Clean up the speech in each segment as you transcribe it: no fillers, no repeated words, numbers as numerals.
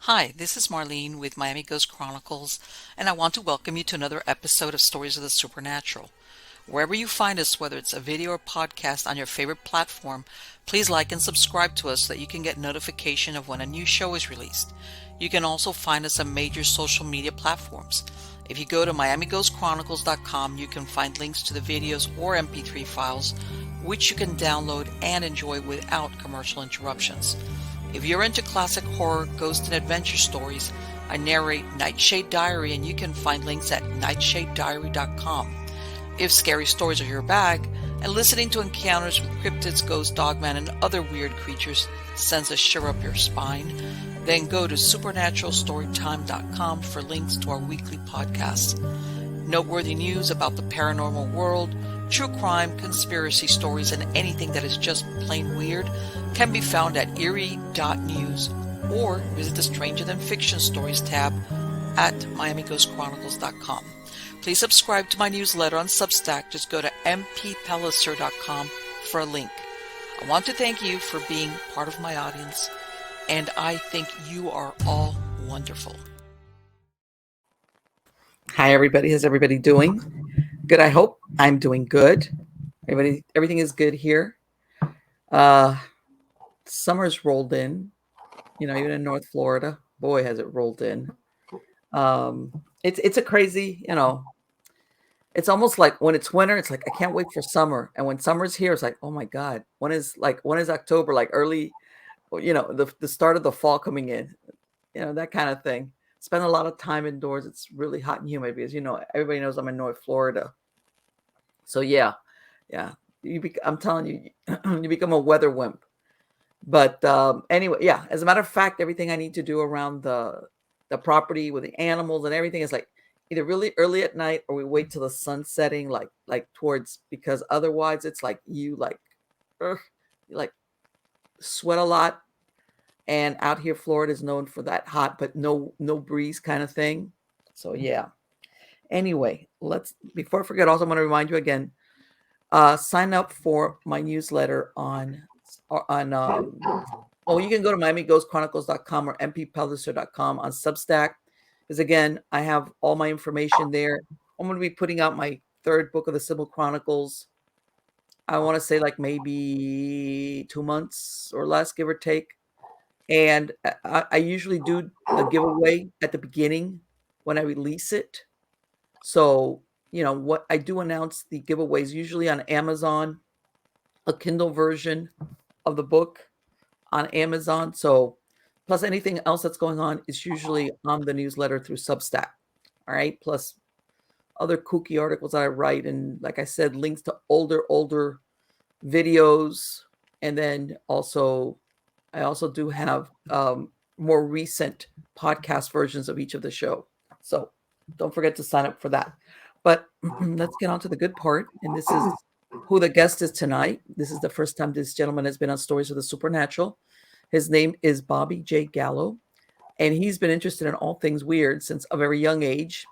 Hi, this is Marlene with Miami Ghost Chronicles, and I want to welcome you to another episode of Stories of the Supernatural. Wherever you find us, whether it's a video or podcast on your favorite platform, please like and subscribe to us so that you can get notification of when a new show is released. You can also find us on major social media platforms. If you go to miamighostchronicles.com, you can find links to the videos or MP3 files, which you can download and enjoy without commercial interruptions. If you're into classic horror, ghost, and adventure stories, I narrate Nightshade Diary, and you can find links at nightshadediary.com. If scary stories are your bag, and listening to encounters with cryptids, ghosts, dogman, and other weird creatures sends a shiver up your spine, then go to supernaturalstorytime.com for links to our weekly podcasts. Noteworthy news about the paranormal world, true crime, conspiracy stories, and anything that is just plain weird can be found at eerie.news or visit the Stranger Than Fiction Stories tab at miamighostchronicles.com. Please subscribe to my newsletter on Substack. Just go to mppellicer.com for a link. I want to thank you for being part of my audience, and I think you are all wonderful. Hi, everybody. How's everybody doing? Good, I hope. I'm doing good. Everything is good here. Summer's rolled in, even in North Florida. Boy, has it rolled in. It's a crazy, it's almost like when it's winter, it's like I can't wait for summer. And when summer's here, it's like, oh my God, when is October, like early, the start of the fall coming in, that kind of thing. Spend a lot of time indoors. It's really hot and humid because everybody knows I'm in North Florida. So yeah. I'm telling you, you become a weather wimp. But anyway, yeah. As a matter of fact, everything I need to do around the property with the animals and everything is like either really early at night or we wait till the sun's setting, like towards, because otherwise it's like you like sweat a lot. And out here, Florida is known for that hot but no breeze kind of thing. So yeah. Anyway, before I forget, also I'm going to remind you again. Sign up for my newsletter you can go to miamighostchronicles.com or mppellicer.com on Substack, because again, I have all my information there. I'm going to be putting out my third book of the Sybil Chronicles. I want to say like maybe 2 months or less, give or take. And I usually do a giveaway at the beginning when I release it. So what I do announce the giveaways usually on Amazon, a Kindle version of the book on Amazon. So plus anything else that's going on is usually on the newsletter through Substack. All right. Plus other kooky articles that I write. And like I said, links to older videos. And then I also do have more recent podcast versions of each of the show. So don't forget to sign up for that. But let's get on to the good part. And this is who the guest is tonight. This is the first time this gentleman has been on Stories of the Supernatural. His name is Bobby J. Gallo, and he's been interested in all things weird since a very young age.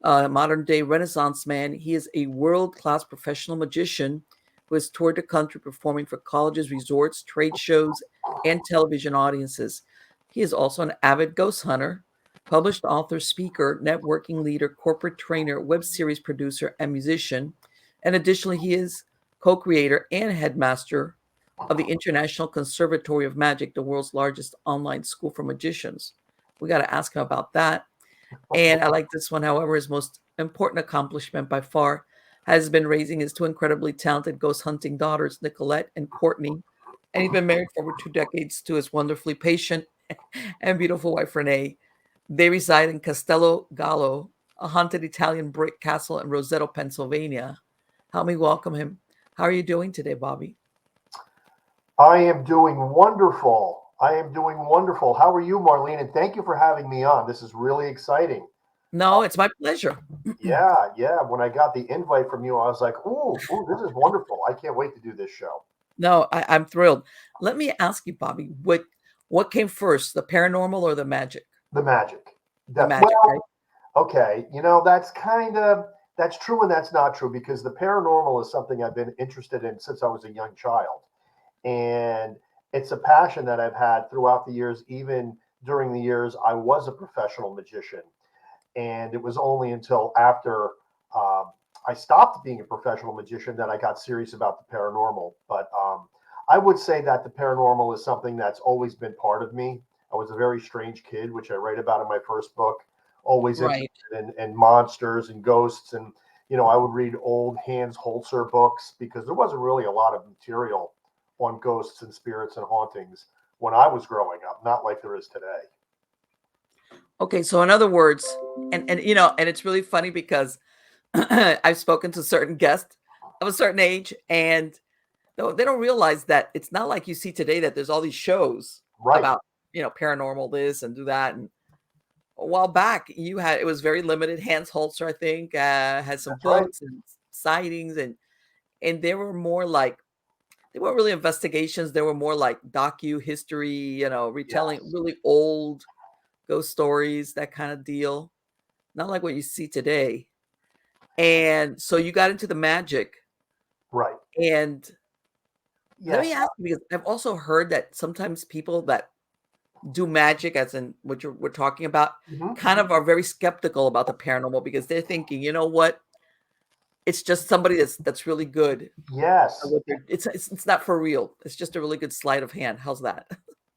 Modern day Renaissance man, he is a world-class professional magician who has toured the country performing for colleges, resorts, trade shows, and television audiences. He is also an avid ghost hunter, published author, speaker, networking leader, corporate trainer, web series producer, and musician. And additionally, he is co-creator and headmaster of the International Conservatory of Magic, the world's largest online school for magicians. We got to ask him about that. And I like this one. However, his most important accomplishment by far has been raising his two incredibly talented ghost hunting daughters, Nicolette and Courtney. And he's been married for over 2 decades to his wonderfully patient and beautiful wife, Renee. They reside in Castello Gallo, a haunted Italian brick castle in Roseto, Pennsylvania. Help me welcome him. How are you doing today, Bobby? I am doing wonderful. How are you, Marlene? And thank you for having me on. This is really exciting. No, it's my pleasure. Yeah. When I got the invite from you, I was like, ooh, this is wonderful. I can't wait to do this show. No, I'm thrilled. Let me ask you, Bobby, what came first, the paranormal or the magic? The magic. The magic, right? Okay. That's true and that's not true, because the paranormal is something I've been interested in since I was a young child. And it's a passion that I've had throughout the years, even during the years I was a professional magician. And it was only until after I stopped being a professional magician that I got serious about the paranormal. But I would say that the paranormal is something that's always been part of me. I was a very strange kid, which I write about in my first book, always Right. interested in monsters and ghosts. And, I would read old Hans Holzer books because there wasn't really a lot of material on ghosts and spirits and hauntings when I was growing up, not like there is today. Okay, so in other words, and it's really funny because I've spoken to certain guests of a certain age, and they don't realize that it's not like you see today that there's all these shows Right. about, paranormal this and do that. And a while back, it was very limited. Hans Holzer, I think, had some That's right. books and sightings, and they were more like they weren't really investigations. They were more like docu history, retelling Yes. really old ghost stories, that kind of deal. Not like what you see today. And so you got into the magic. Right. And let me Yes. ask you, because I've also heard that sometimes people that do magic, as in what we're talking about, Mhm. kind of are very skeptical about the paranormal because they're thinking, you know what? It's just somebody that's really good at Yes. what it's not for real. It's just a really good sleight of hand. How's that?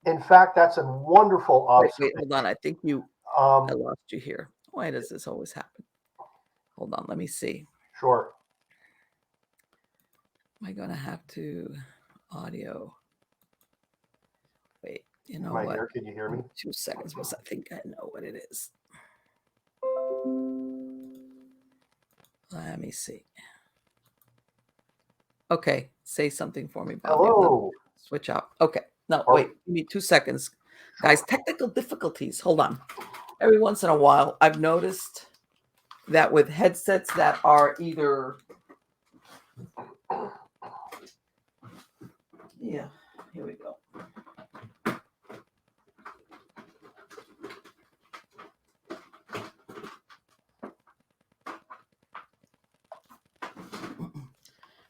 In fact, that's a wonderful Wait, hold on. observation. I think I Um, lost you here. Why does this always happen? Hold on. Let me see. sure. Am I gonna have to audio? Wait, you know Am I what? here? Can you hear me? 2 seconds, because I think I know what it is. Let me see. Okay, say something for me, Bobby. Let me Hello. switch out. Okay, no, Are wait, give me 2 seconds. Guys, sure. technical difficulties. Hold on. Every once in a while, I've noticed that with headsets that are either, yeah, here we go.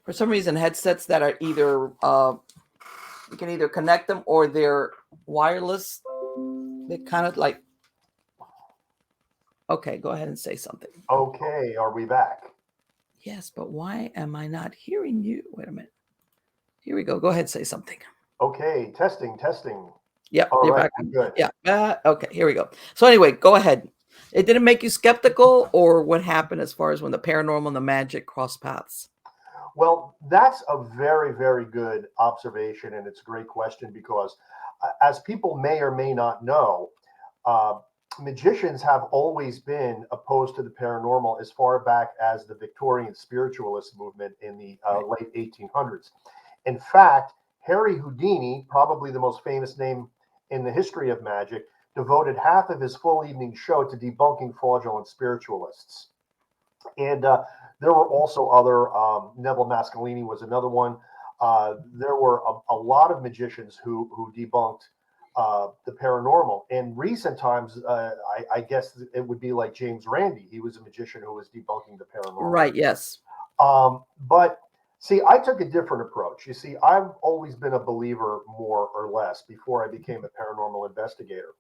For some reason, headsets that are either, you can either connect them or they're wireless. They kind of like, okay, go ahead and say something. Okay. Are we back? Yes, but why am I not hearing you? Wait a minute. Here we go. Go ahead, say something. Okay. Testing. Testing. Yep, All you're right. back. Good. Yeah. Okay, here we go. So anyway, go ahead. It didn't make you skeptical, or what happened as far as when the paranormal and the magic cross paths? Well, that's a very, very good observation, and it's a great question because, as people may or may not know, uh, magicians have always been opposed to the paranormal as far back as the Victorian spiritualist movement in the Right. late 1800s. In fact, Harry Houdini, probably the most famous name in the history of magic, devoted half of his full evening show to debunking fraudulent spiritualists. And there were also other, Neville Mascalini was another one. There were a lot of magicians who debunked the paranormal. In recent times, I guess it would be like James Randi. He was a magician who was debunking the paranormal. Right. Yes. But see, I took a different approach. You see, I've always been a believer, more or less, before I became a paranormal investigator.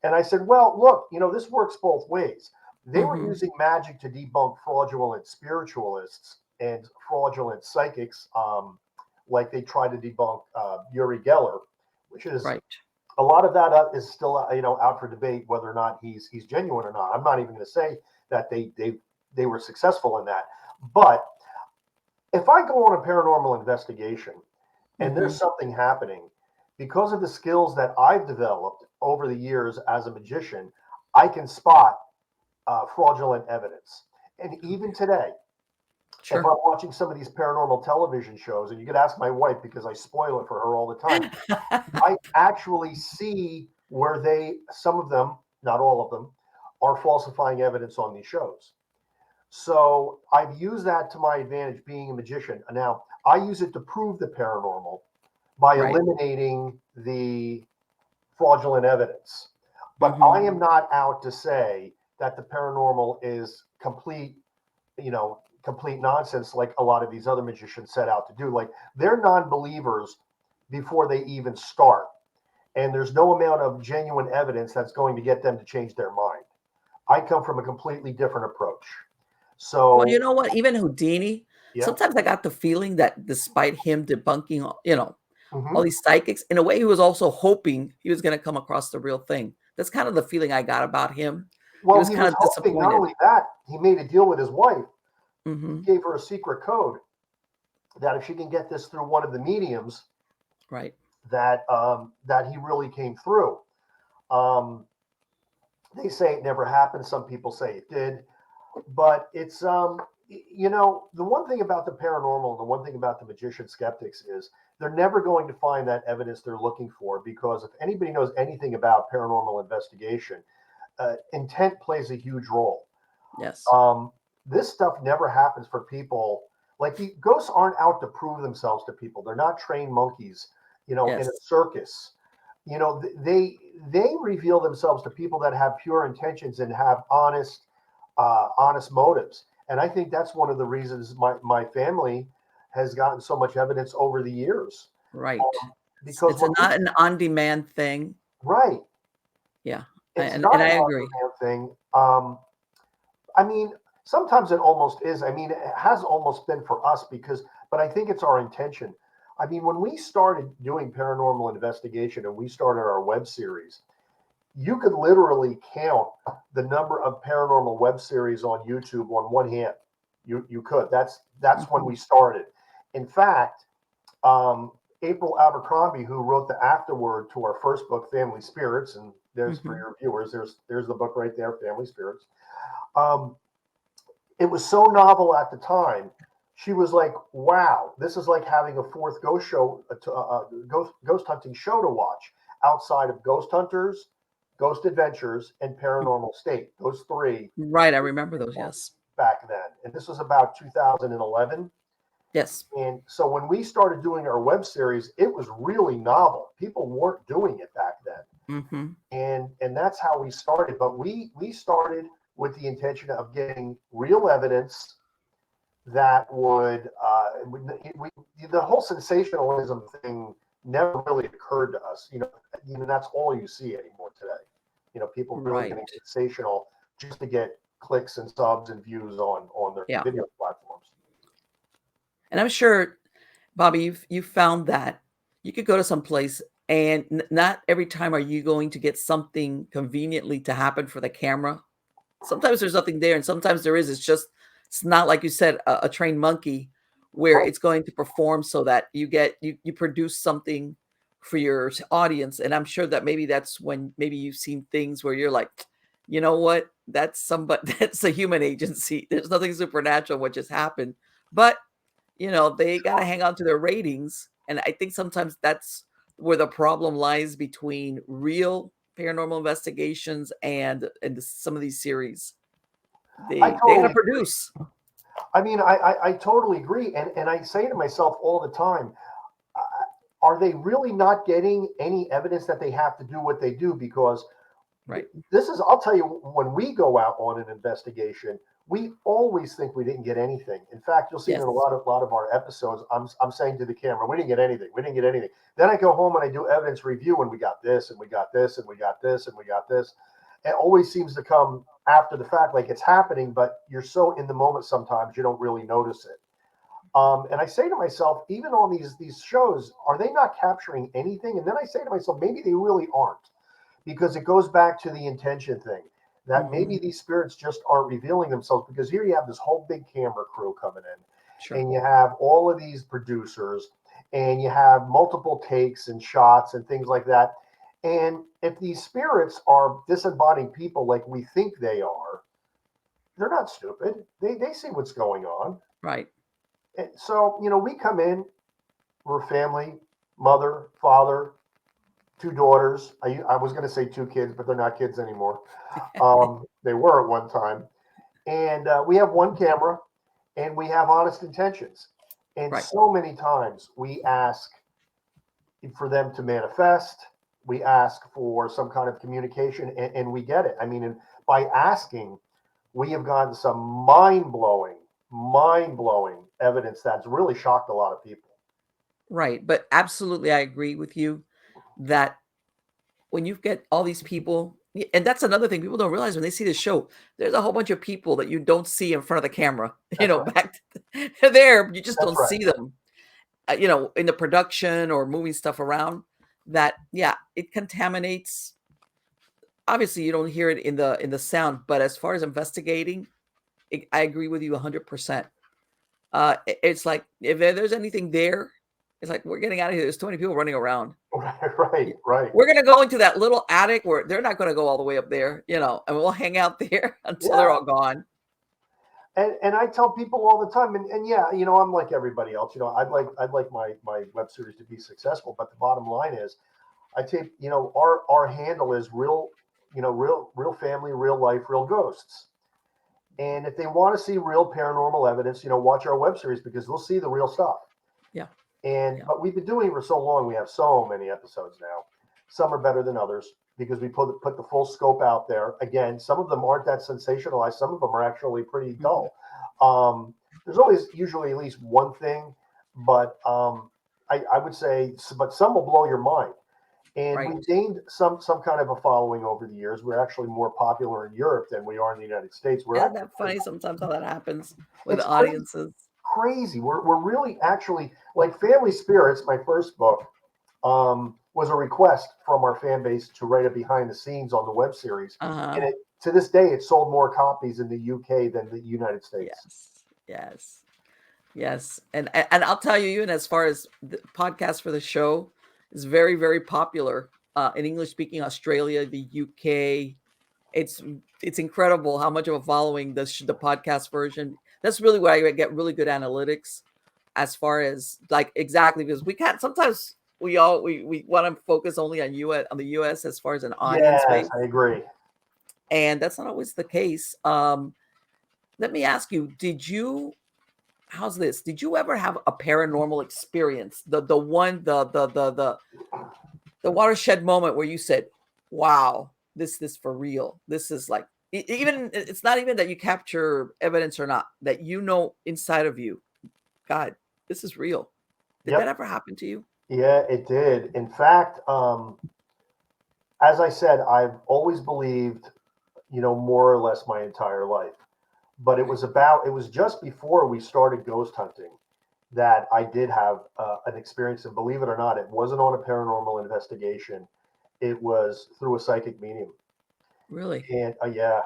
And I said, well, look, this works both ways. They were Hmm. using magic to debunk fraudulent spiritualists and fraudulent psychics, like they tried to debunk Uri Geller, which is Right. a lot of that is still out for debate whether or not he's genuine or not. I'm not even going to say that they were successful in that, but if I go on a paranormal investigation and Hmm. there's something happening, because of the skills that I've developed over the years as a magician, I can spot fraudulent evidence. And even today, if Sure. I'm watching some of these paranormal television shows, and you could ask my wife because I spoil it for her all the time, I actually see where some of them, not all of them, are falsifying evidence on these shows. So I've used that to my advantage being a magician. Now, I use it to prove the paranormal by Right. eliminating the fraudulent evidence. But I Hmm. am not out to say that the paranormal is complete nonsense like a lot of these other magicians set out to do. Like they're non believers before they even start. and there's no amount of genuine evidence that's going to get them to change their mind. I come from a completely different approach. Well, you So, know what? Even Houdini, yeah. sometimes I got the feeling that despite him debunking, all Hmm. these psychics, in a way, he was also hoping he was going to come across the real thing. That's kind of the feeling I got about him. He Well, was he kind was of hoping not disappointed. only that, he made a deal with his wife. He Hmm. gave her a secret code that if she can get this through one of the mediums, Right. that he really came through. Um, they say it never happened. Some people say it did, but it's the one thing about the paranormal and the one thing about the magician skeptics is they're never going to find that evidence they're looking for, because if anybody knows anything about paranormal investigation, intent plays a huge role. Yes. Um, this stuff never happens for people. Like, the ghosts aren't out to prove themselves to people. They're not trained monkeys, in a Yes. circus. They reveal themselves to people that have pure intentions and have honest motives. And I think that's one of the reasons my family has gotten so much evidence over the years. Right. Um, because It's when we not an on-demand thing. right, Yeah. it's And not I an agree. on-demand thing. I mean, sometimes it almost is. I mean, it has almost been for us but I think it's our intention. I mean, when we started doing paranormal investigation and we started our web series, you could literally count the number of paranormal web series on YouTube on one hand. You could. That's when Mhm. we started. In fact, April Abercrombie, who wrote the afterword to our first book, Family Spirits, and there's for Mhm. your viewers, there's the book right there, Family Spirits. Um, it was so novel at the time. She was like, "Wow, this is like having a fourth ghost show, ghost hunting show to watch outside of Ghost Hunters, Ghost Adventures, and Paranormal State. Those three Right, I remember those, yes. back then, and this was about 2011. Yes. And so when we started doing our web series, it was really novel. People weren't doing it back then, Mhm. and that's how we started. But we started with the intention of getting real evidence that would the whole sensationalism thing never really occurred to us. That's all you see anymore today. People really Right. getting sensational just to get clicks and subs and views on their Yeah. video platforms. And I'm sure, Bobby, you found that you could go to some place and not every time are you going to get something conveniently to happen for the camera. Sometimes there's nothing there, and sometimes there is. It's not like you said, a trained monkey where Right. it's going to perform so that you produce something for your audience. And I'm sure that maybe that's when maybe you've seen things where you're like, you know what? That's somebody that's a human agency. There's nothing supernatural what just happened. But they gotta hang on to their ratings, and I think sometimes that's where the problem lies between real paranormal investigations and some of these series. I They gotta totally agree. produce. I mean, I totally agree. And I say to myself all the time, are they really not getting any evidence that they have to do what they do? Because Right. this is, I'll tell you, when we go out on an investigation, we always think we didn't get anything. In fact, you'll see it in Yes. a lot of our episodes. I'm saying to the camera, we didn't get anything. We didn't get anything. Then I go home and I do evidence review, and we got this, and we got this, and we got this, and we got this. It always seems to come after the fact, like it's happening, but you're so in the moment sometimes you don't really notice it. And I say to myself, even on these shows, are they not capturing anything? And then I say to myself, maybe they really aren't, because it goes back to the intention thing, that maybe Mhm. these spirits just aren't revealing themselves, because here you have this whole big camera crew coming in, Sure. and you have all of these producers, and you have multiple takes and shots and things like that. And if these spirits are disembodied people like we think they are, they're not stupid. They see what's going on. Right. And so, we come in, we're family, mother, father, two daughters. I was going to say two kids, but they're not kids anymore. They were at one time. And we have one camera, and we have honest intentions. And Right. so many times we ask for them to manifest, we ask for some kind of communication, and we get it. I mean, and by asking, we have gotten some mind blowing evidence that's really shocked a lot of people. Right. But absolutely, I agree with you that when you get all these people, and that's another thing people don't realize when they see the show, there's a whole bunch of people that you don't see in front of the camera. That's right. They're there, you just That's don't right. see them. In the production or moving stuff around. That it contaminates. Obviously, you don't hear it in the sound, but as far as investigating, I agree with you 100%. It's like if there's anything there, it's like we're getting out of here. There's too many people running around. Right. Right. We're gonna go into that little attic where they're not gonna go all the way up there, and we'll hang out there until they're Yeah. all gone. And I tell people all the time, and yeah, I'm like everybody else. I'd like my web series to be successful, but the bottom line is, I take our handle is real, real family, real life, real ghosts. And if they want to see real paranormal evidence, watch our web series because they'll see the real stuff. Yeah. But we've been doing it for so long, we have so many episodes now. Some are better than others because we put the full scope out there. Again, some of them aren't that sensationalized. Some of them are actually pretty dull. There's always usually at least one thing, but I would say, but some will blow your mind. And Right. we've gained some kind of a following over the years. We're actually more popular in Europe than we are in the United States. We're Isn't actually that funny sometimes how that happens with the it's crazy. audiences? Crazy. We're really actually like Family Spirits. My first book was a request from our fan base to write a behind the scenes on the web series, Uh-huh. and to this day it sold more copies in the UK than the United States. Yes. And I'll tell you, even as far as the podcast for the show is very, very popular in English speaking Australia, the UK. It's incredible how much of a following the podcast version. That's really where I get really good analytics as far as like exactly because we can't sometimes we want to focus only on the US as far as an audience Yes, base, I agree. and that's not always the case. Let me ask you, how's this? Did you ever have a paranormal experience? The watershed moment where you said, "Wow, this for real. This is like even it's not even that you capture evidence or not, that inside of you, God, this is real." Did that Yep. ever happen to you? Yeah, it did. In fact, as I said, I've always believed, more or less my entire life. But Okay. it was just before we started ghost hunting that I did have an experience. And believe it or not, it wasn't on a paranormal investigation. It was through a psychic medium. Really? And yeah.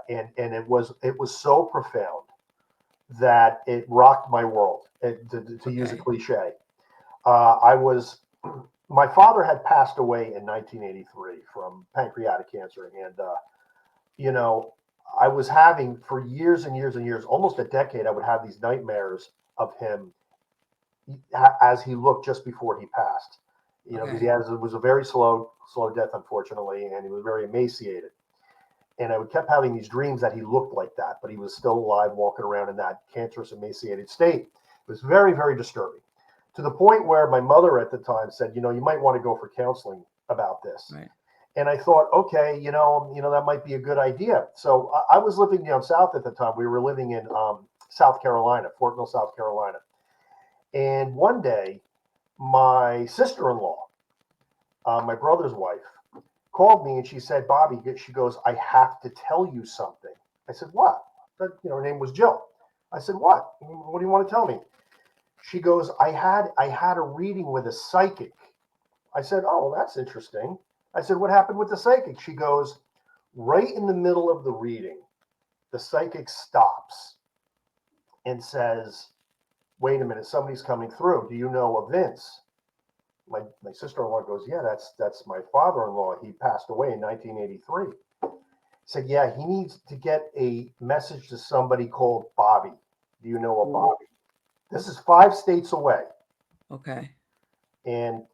And it was so profound that it rocked my world, to use a Okay. cliche. I was, my father had passed away in 1983 from pancreatic cancer. And, you know, I was having for years and years and years, almost a decade, I would have these nightmares of him as he looked just before he passed. Because Okay. it was a very slow death, unfortunately, and he was very emaciated. And I kept having these dreams that he looked like that, but he was still alive, walking around in that cancerous, emaciated state. It was very, very disturbing, to the point where my mother at the time said, you might want to go for counseling about this. Right. And I thought, okay, that might be a good idea. So I was living down south at the time. We were living in South Carolina, Fort Mill, South Carolina. And one day, my sister-in-law, my brother's wife, called me and she said, "Bobby," she goes, "I have to tell you something." I said, "What?" Her name was Jill. I said, "What? What do you want to tell me?" She goes, I had a reading with a psychic." I said, "Oh, well, that's interesting." I said, "What happened with the psychic?" She goes, "Right in the middle of the reading, the psychic stops and says, 'Wait a minute, somebody's coming through. Do you know a Vince?'" My sister-in-law goes, "Yeah, that's my father-in-law. He passed away in 1983." Said, "Yeah, he needs to get a message to somebody called Bobby. Do you know a Ooh, Bobby?" This is 5 states away. okay. And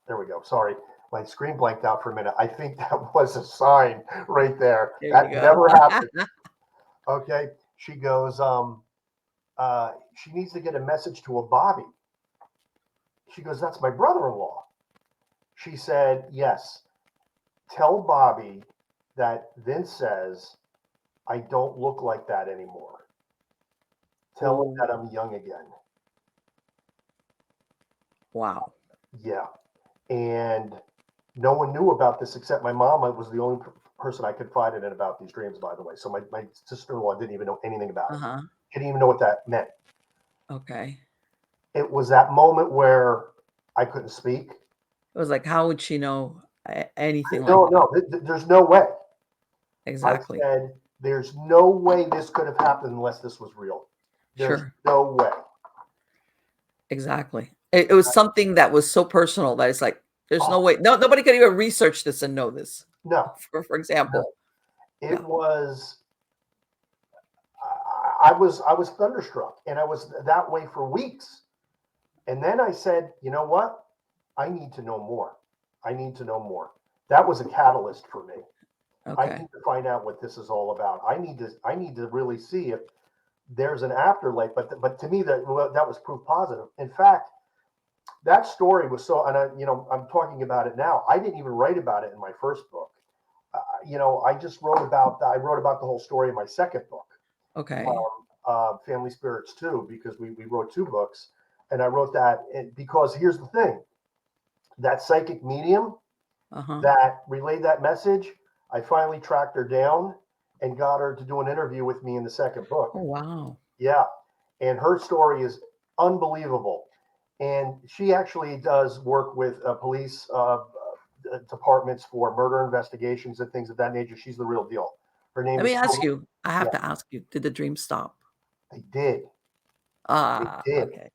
there we go. Sorry, my screen blanked out for a minute. I think that was a sign right there. There you That go. never happened. Okay. She goes, she needs to get a message to a Bobby. She goes, "That's my brother-in-law." She said, "Yes, tell Bobby that Vince says I don't look like that anymore. Tell him Oh, that I'm young again." wow. Yeah. And No one knew about this except my mom. I was the only person I confided in about these dreams, by the way. So my sister-in-law didn't even know anything about it. Uh-huh. She didn't even know what that meant. Okay. It was that moment where I couldn't speak. It was like, how would she know anything like No, that? no, there's no way. I Exactly. said, there's no way this could have happened unless this was real. There's Sure. no way. Exactly. It was something that was so personal that it's like, there's no Oh, way. No, nobody could even research this and know this. no, For no. example. It No. was, I was thunderstruck, and I was that way for weeks. And then I said, you know what? I need to know more. I need to know more. That was a catalyst for me. I Okay. need to find out what this is all about. I need to really see if there's an afterlife. But to me that was proof positive. In fact, that story was so, and I'm talking about it now. I didn't even write about it in my first book. I just wrote about the whole story in my second book, Okay. Family Spirits 2, because we wrote two books, and I wrote that because here's the thing: that psychic medium Uh-huh. that relayed that message, I finally tracked her down and got her to do an interview with me in the second book. Oh, wow. Yeah, and her story is unbelievable. And she actually does work with police departments for murder investigations and things of that nature. She's the real deal. Her name Let me is ask you, I yeah, have to ask you, did the dream stop? they did. They Ah, did. okay.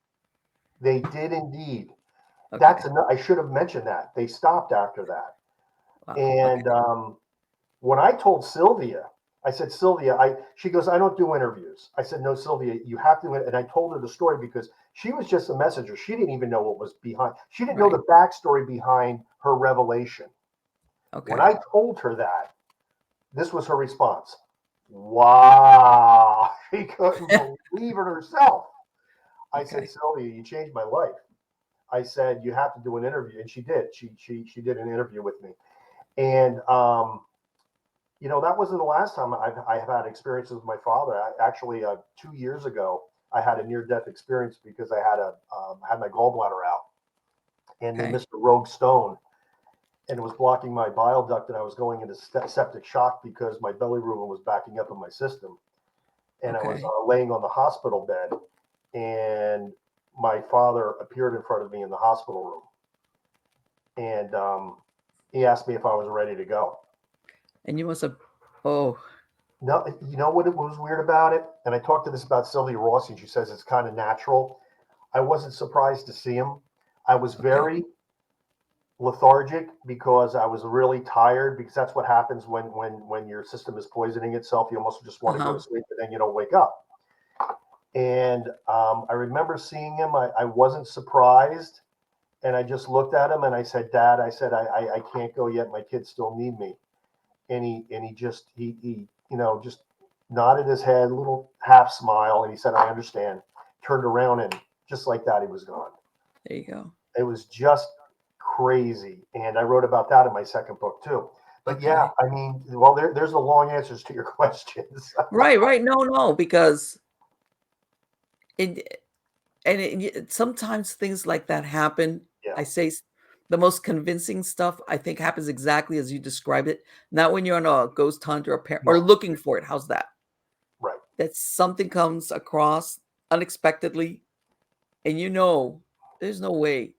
They did indeed. Okay. I should have mentioned that. They stopped after that. Wow. And Okay. when I told Sylvia, I said, Sylvia, she goes, I don't do interviews. I said, no, Sylvia, you have to. And I told her the story because she was just a messenger. She didn't even know what was behind. She didn't know Right. the backstory behind her revelation. When Okay. I told her that, this was her response. Wow. She couldn't believe it herself. I said, Okay. Sylvia, you changed my life. I said, you have to do an interview. And she did. She did an interview with me. And that wasn't the last time I have had experiences with my father. Actually, 2 years ago, I had a near-death experience because I had my gallbladder out, and they Okay. missed a rogue stone, and it was blocking my bile duct, and I was going into septic shock because my bilirubin was backing up in my system, and I was Okay. laying on the hospital bed, and my father appeared in front of me in the hospital room, and he asked me if I was ready to go. And you must have, oh, No, you know what it was weird about it? And I talked to this about Sylvia Rossi, and she says it's kind of natural. I wasn't surprised to see him. I was okay. very lethargic because I was really tired, because that's what happens when your system is poisoning itself. You almost just want to go to Uh-huh. sleep, and then you don't wake up. And I remember seeing him. I wasn't surprised, and I just looked at him and I said, Dad, I said, I can't go yet. My kids still need me. And he just just nodded his head, a little half smile, and he said, I understand. Turned around, and just like that, he was gone. There you go. It was just crazy. And I wrote about that in my second book too. But yeah, Okay. I mean, well, there's the long answers to your questions. Right, right. No, no, because it and sometimes things like that happen. Yeah, I say the most convincing stuff I think happens exactly as you described it. Not when you're on a ghost hunt or no, looking for it. How's that? right. That something comes across unexpectedly, and there's no way.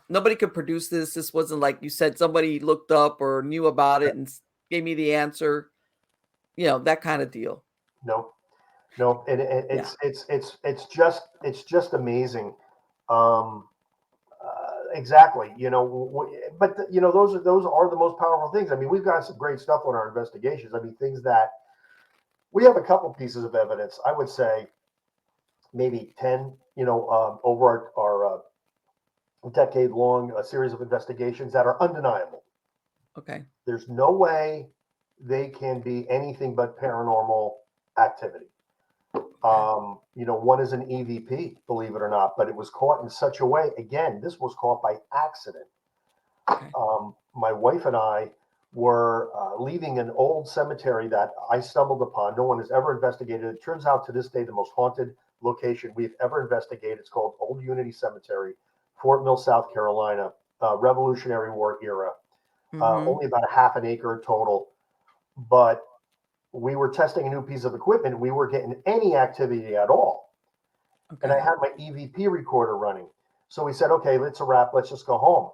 Nobody could produce this. This wasn't like you said somebody looked up or knew about it and gave me the answer. That kind of deal. No, no, and Yeah. it's just amazing. Um, exactly. But those are the most powerful things. I mean, we've got some great stuff on our investigations. I mean, things that we have a couple pieces of evidence. I would say maybe 10. Over our decade-long series of investigations that are undeniable. Okay. There's no way they can be anything but paranormal activity. Okay. One is an EVP, believe it or not, but it was caught in such a way. Again, this was caught by accident. Okay. My wife and I were leaving an old cemetery that I stumbled upon. No one has ever investigated. It turns out to this day the most haunted location we've ever investigated. It's called Old Unity Cemetery, Fort Mill, South Carolina, Revolutionary War era. Mm-hmm. only about a half an acre total. But we were testing a new piece of equipment. We weren't getting any activity at all. And I Okay. had my EVP recorder running. So we said, okay, it's a wrap. Let's just go home.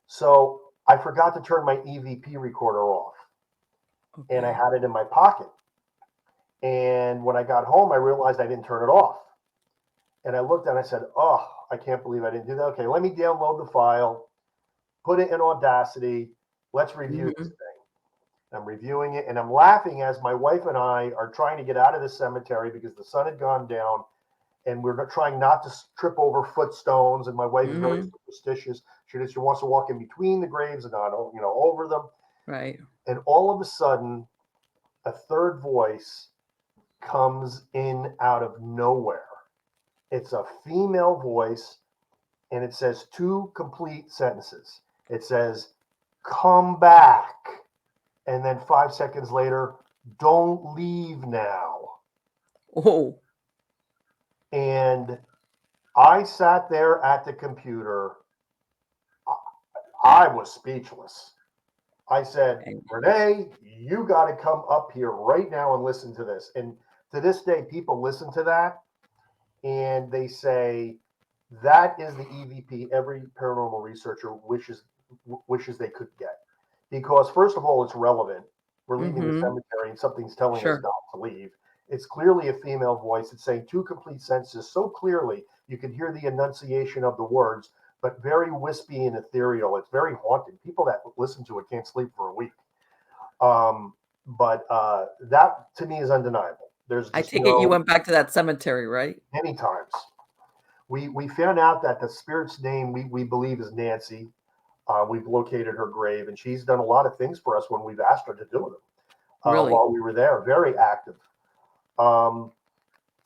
So I forgot to turn my EVP recorder off, and I Okay. had it in my pocket. And when I got home, I realized I didn't turn it off. And I looked and I said, oh, I can't believe I didn't do that. Okay, let me download the file, put it in Audacity. Let's review this Mm-hmm. thing. I'm reviewing it and I'm laughing as my wife and I are trying to get out of the cemetery because the sun had gone down and we're trying not to trip over footstones. And my wife is very Mm-hmm. superstitious. She wants to walk in between the graves and not, over them. Right. And all of a sudden, a third voice comes in out of nowhere. It's a female voice, and it says two complete sentences. It says, come back. And then 5 seconds later, don't leave now. Oh. And I sat there at the computer. I was speechless. I said, Okay. Renee, you got to come up here right now and listen to this. And to this day, people listen to that and they say, that is the EVP every paranormal researcher wishes they could get. Because first of all, it's relevant. We're leaving the Mm-hmm. cemetery and something's telling us Sure. not to leave. It's clearly a female voice. It's saying two complete sentences so clearly you can hear the enunciation of the words, but very wispy and ethereal. It's very haunting. People that listen to it can't sleep for a week. But that to me is undeniable. There's I just take it you no went back to that cemetery, right? many times. We found out that the spirit's name we believe is Nancy. We've located her grave, and she's done a lot of things for us when we've asked her to do them Really? while we were there. Very active. Um,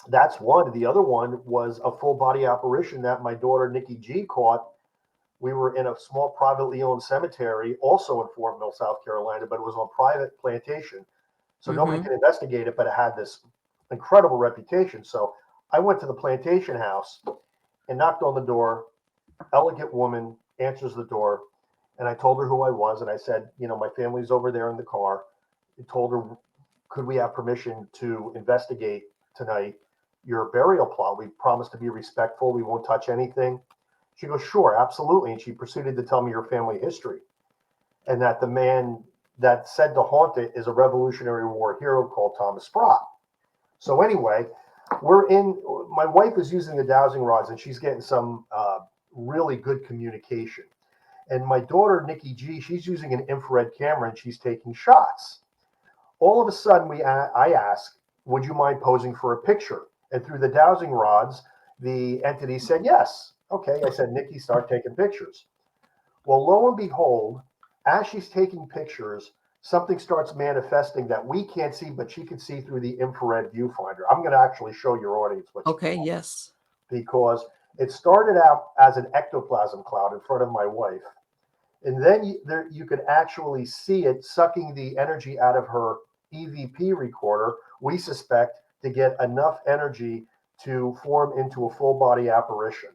that's one. The other one was a full body apparition that my daughter Nikki G caught. We were in a small privately owned cemetery, also in Fort Mill, South Carolina, but it was on private plantation. So nobody Mm-hmm. could investigate it, but it had this incredible reputation. So I went to the plantation house and knocked on the door. Elegant woman answers the door, and I told her who I was, and I said, my family's over there in the car. I told her, could we have permission to investigate tonight your burial plot? We promised to be respectful. We won't touch anything. She goes, sure, absolutely. And she proceeded to tell me her family history and that the man that said to haunt it is a Revolutionary War hero called Thomas Sprott. So anyway, my wife is using the dowsing rods and she's getting some really good communication. And my daughter, Nikki G, she's using an infrared camera and she's taking shots. All of a sudden, I ask, would you mind posing for a picture? And through the dowsing rods, the entity said yes. Okay, I said, Nikki, start taking pictures. Well, lo and behold, as she's taking pictures, something starts manifesting that we can't see, but she can see through the infrared viewfinder. I'm going to actually show your audience what she Okay, saw yes. because it started out as an ectoplasm cloud in front of my wife. And then you could actually see it sucking the energy out of her EVP recorder, we suspect, to get enough energy to form into a full body apparition.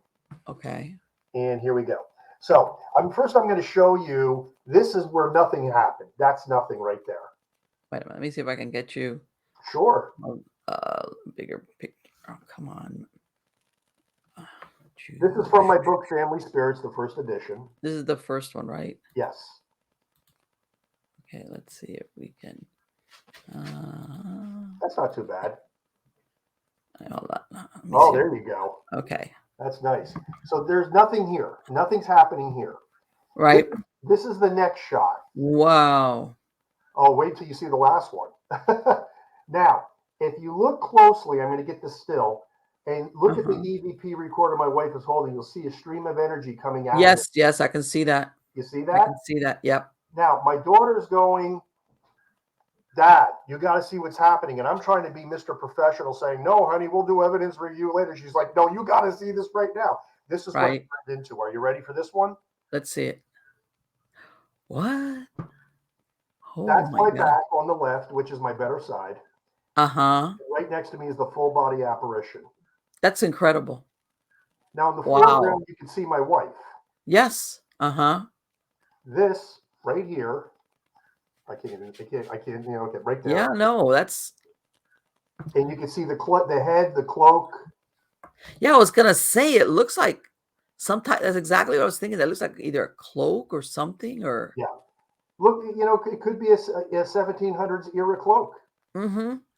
Okay. And here we go. So first I'm going to show you, this is where nothing happened. That's nothing right there. Wait a minute. Let me see if I can get you Sure. a bigger picture. Oh, come on. This is from my book, Family Spirits, the first edition. This is the first one, right? Yes. Okay, let's see if we can. That's not too bad. Hold on. Oh, there you go. Okay. That's nice. So there's nothing here. Nothing's happening here. Right. This is the next shot. Wow. Oh, wait till you see the last one. Now, if you look closely, I'm going to get this still, and look at the EVP recorder my wife is holding. You'll see a stream of energy coming out of it. Yes, I can see that. You see I that? can see that. Yep. Now, my daughter's going, Dad, you got to see what's happening. And I'm trying to be Mr. Professional saying, no, honey, we'll do evidence review later. She's like, no, you got to see this right now. This is what it turned into. Are you ready for this one? Let's see it. What? Oh, That's my God. back on the left, which is my better side. Uh-huh. Right next to me is the full body apparition. That's incredible. Now, in the foreground, you can see my wife. Yes. Uh-huh. This right here. I can't, get right there. Yeah, no, that's And you can see the head, the cloak. yeah, I was gonna say it looks like sometimes that's exactly what I was thinking. That looks like either a cloak or something or Yeah. Look, it could be a 1700s era cloak.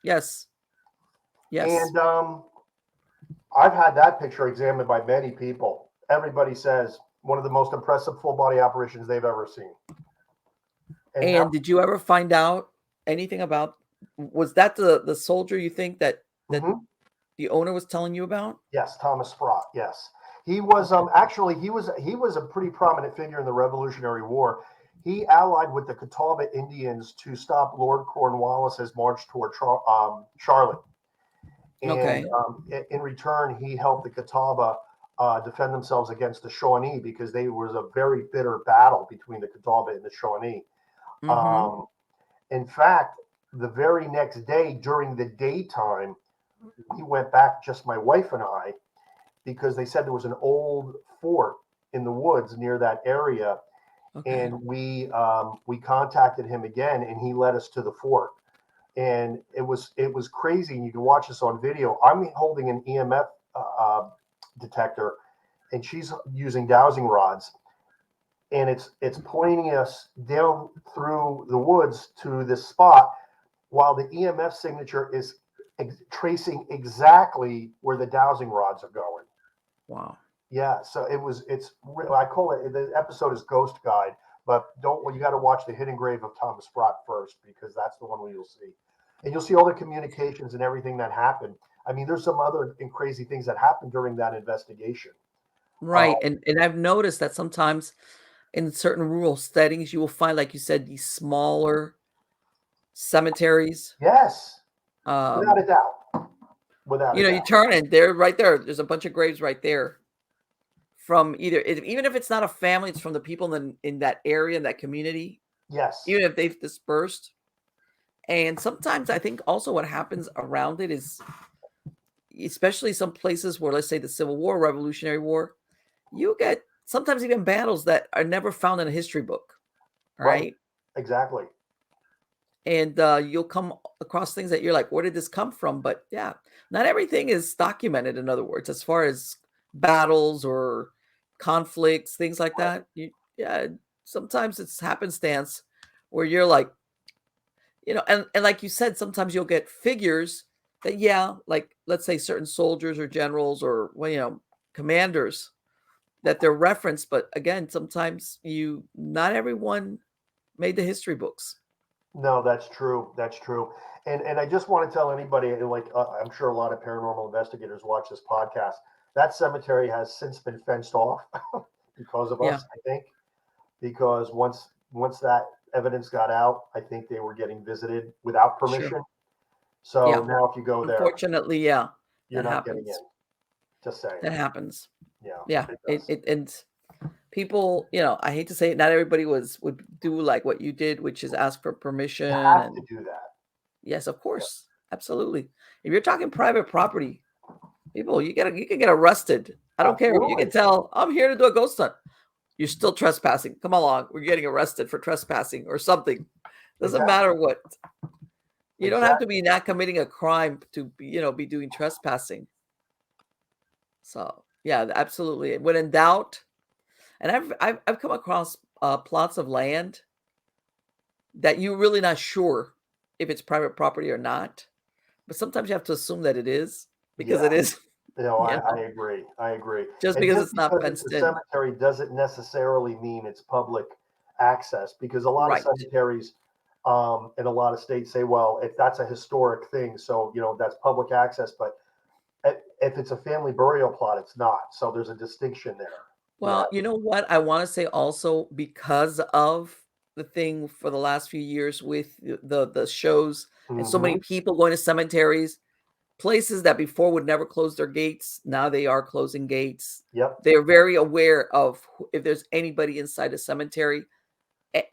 yes. Yes. And I've had that picture examined by many people. Everybody says one of the most impressive full body apparitions they've ever seen. And And did you ever find out anything about was that the soldier you think that mhm, the owner was telling you about? yes, Thomas Sprott. Yes, he was Okay. actually he was a pretty prominent figure in the Revolutionary War. He allied with the Catawba Indians to stop Lord Cornwallis's march toward Charlotte. And Okay. in return, he helped the Catawba defend themselves against the Shawnee because there was a very bitter battle between the Catawba and the Shawnee. Mhm. Um, in fact, the very next day during the daytime, we went back, just my wife and I, because they said there was an old fort in the woods near that area, Okay. and we contacted him again, and he led us to the fort. And it was crazy. And you can watch this on video. I'm holding an EMF detector, and she's using dowsing rods, and it's pointing us down through the woods to this spot, while the EMF signature is tracing exactly where the dowsing rods are going. Wow. Yeah, so I call it, the episode is Ghost Guide, but don't well, you got to watch the Hidden Grave of Thomas Sprott first, because that's the one where you'll see, and you'll see all the communications and everything that happened. I mean, there's some other and crazy things that happened during that investigation. Right. Um, And I've noticed that sometimes in certain rural settings you will find, like you said, these smaller cemeteries. yes, without a Um, doubt, without a you doubt. turn and they're right there. There's a bunch of graves right there from even if it's not a family, it's from the people in that area, in that community, Yes, even if they've dispersed. And sometimes I think also what happens around it is, especially some places where, let's say, the Civil War, Revolutionary War, you get sometimes even battles that are never found in a history book. All right, right. exactly. And you'll come across things that you're like, where did this come from? But yeah, not everything is documented. In other words, as far as battles or conflicts, things like Right. that. Yeah, sometimes it's happenstance where you're like, and like you said, sometimes you'll get figures that, yeah, like let's say certain soldiers or generals or, well, commanders that they're referenced. But again, sometimes not everyone made the history books. No, that's true. That's true. And I just want to tell anybody, like, I'm sure a lot of paranormal investigators watch this podcast. That cemetery has since been fenced off because of Yeah, us, I think. Because once that evidence got out, I think they were getting visited without sure. permission. So Yeah. now, if you go there, Unfortunately, yeah, you're that not getting happens. in. Just saying. That happens. Yeah, Yeah, it it does. it and people, I hate to say it, not everybody would do like what you did, which is ask for You permission. have to And do that. yes, of Yeah, course, absolutely. If you're talking private property, people, you can get arrested. I don't care. You can absolutely. tell I'm here to do a ghost hunt. You're still trespassing. Come along. We're getting arrested for trespassing or something. Doesn't matter Exactly. what. You don't have to Exactly. be not committing a crime to be doing trespassing. So yeah, absolutely. When in doubt, and I've come across plots of land that you're really not sure if it's private property or not, but sometimes you have to assume that it is because Yeah. it is, No, you I know, agree. I agree. just And because just it's not because it's a fenced in. cemetery doesn't necessarily mean it's public access, because a lot of Right. cemeteries in a lot of states say, well, if that's a historic thing, so that's public access. But if it's a family burial plot, it's not. So there's a distinction there. Yeah. Well, you know what? I want to say also because of the thing for the last few years with the shows and so many Hmm. people going to cemeteries, places that before would never close their gates, now they are closing gates. Yep. They're very aware of if there's anybody inside a cemetery.